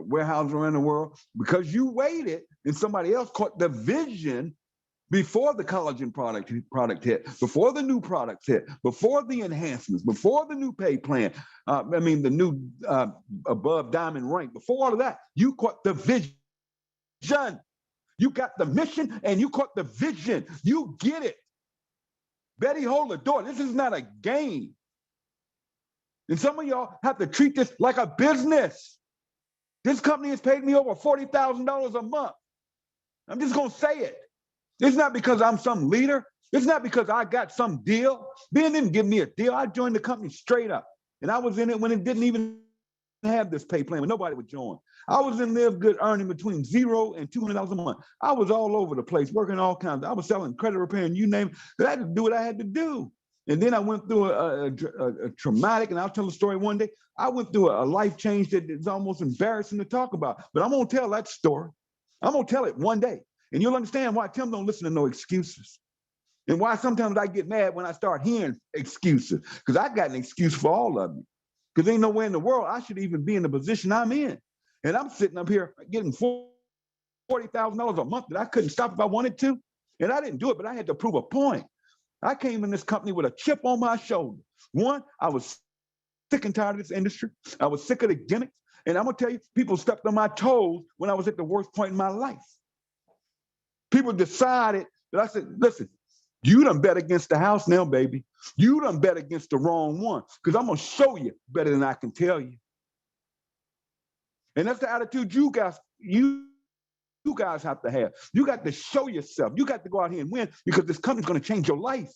warehouses around the world because you waited and somebody else caught the vision before the collagen product hit, before the new products hit, before the enhancements, before the new pay plan, the new above diamond rank, before all of that, you caught the vision. You got the mission and you caught the vision. You get it. Betty, hold the door. This is not a game. And some of y'all have to treat this like a business. This company has paid me over $40,000 a month. I'm just going to say it. It's not because I'm some leader. It's not because I got some deal. Ben didn't give me a deal. I joined the company straight up. And I was in it when it didn't even have this pay plan, when nobody would join. I was in LiveGood earning between $0 and $200 a month. I was all over the place, working all kinds. I was selling credit repair and you name it. But I had to do what I had to do. And then I went through a traumatic, and I'll tell the story one day. I went through a life change that is almost embarrassing to talk about. But I'm going to tell that story. I'm going to tell it one day. And you'll understand why Tim don't listen to no excuses. And why sometimes I get mad when I start hearing excuses. Because I got an excuse for all of you. Because ain't nowhere in the world I should even be in the position I'm in. And I'm sitting up here getting $40,000 a month that I couldn't stop if I wanted to. And I didn't do it, but I had to prove a point. I came in this company with a chip on my shoulder. One, I was sick and tired of this industry. I was sick of the gimmicks. And I'm going to tell you, people stepped on my toes when I was at the worst point in my life. People decided that I said, listen, You done bet against the house now, baby. You done bet against the wrong one, because I'm going to show you better than I can tell you. And that's the attitude you guys have to have. You got to show yourself. You got to go out here and win, because this company's going to change your life.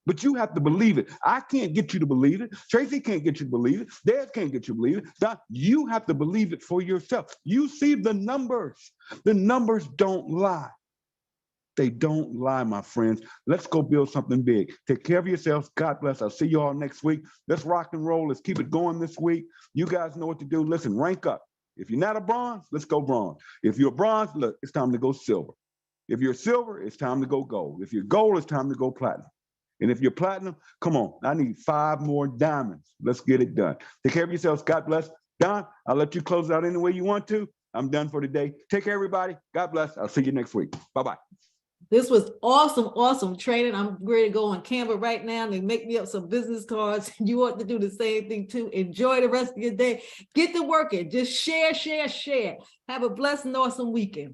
But you have to believe it. I can't get you to believe it. Tracy can't get you to believe it. Dad can't get you to believe it. Don, you have to believe it for yourself. You see the numbers. The numbers don't lie. They don't lie, my friends. Let's go build something big. Take care of yourselves. God bless. I'll see you all next week. Let's rock and roll. Let's keep it going this week. You guys know what to do. Listen, rank up. If you're not a bronze, let's go bronze. If you're a bronze, look, it's time to go silver. If you're silver, it's time to go gold. If you're gold, it's time to go platinum. And if you're platinum, come on, I need 5 more diamonds. Let's get it done. Take care of yourselves. God bless. Don, I'll let you close out any way you want to. I'm done for today. Take care, everybody. God bless. I'll see you next week. Bye-bye. This was awesome training. I'm ready to go on Canva right now and make me up some business cards. You want to do the same thing too. Enjoy the rest of your day. Get to working. Just share. Have a blessed and awesome weekend.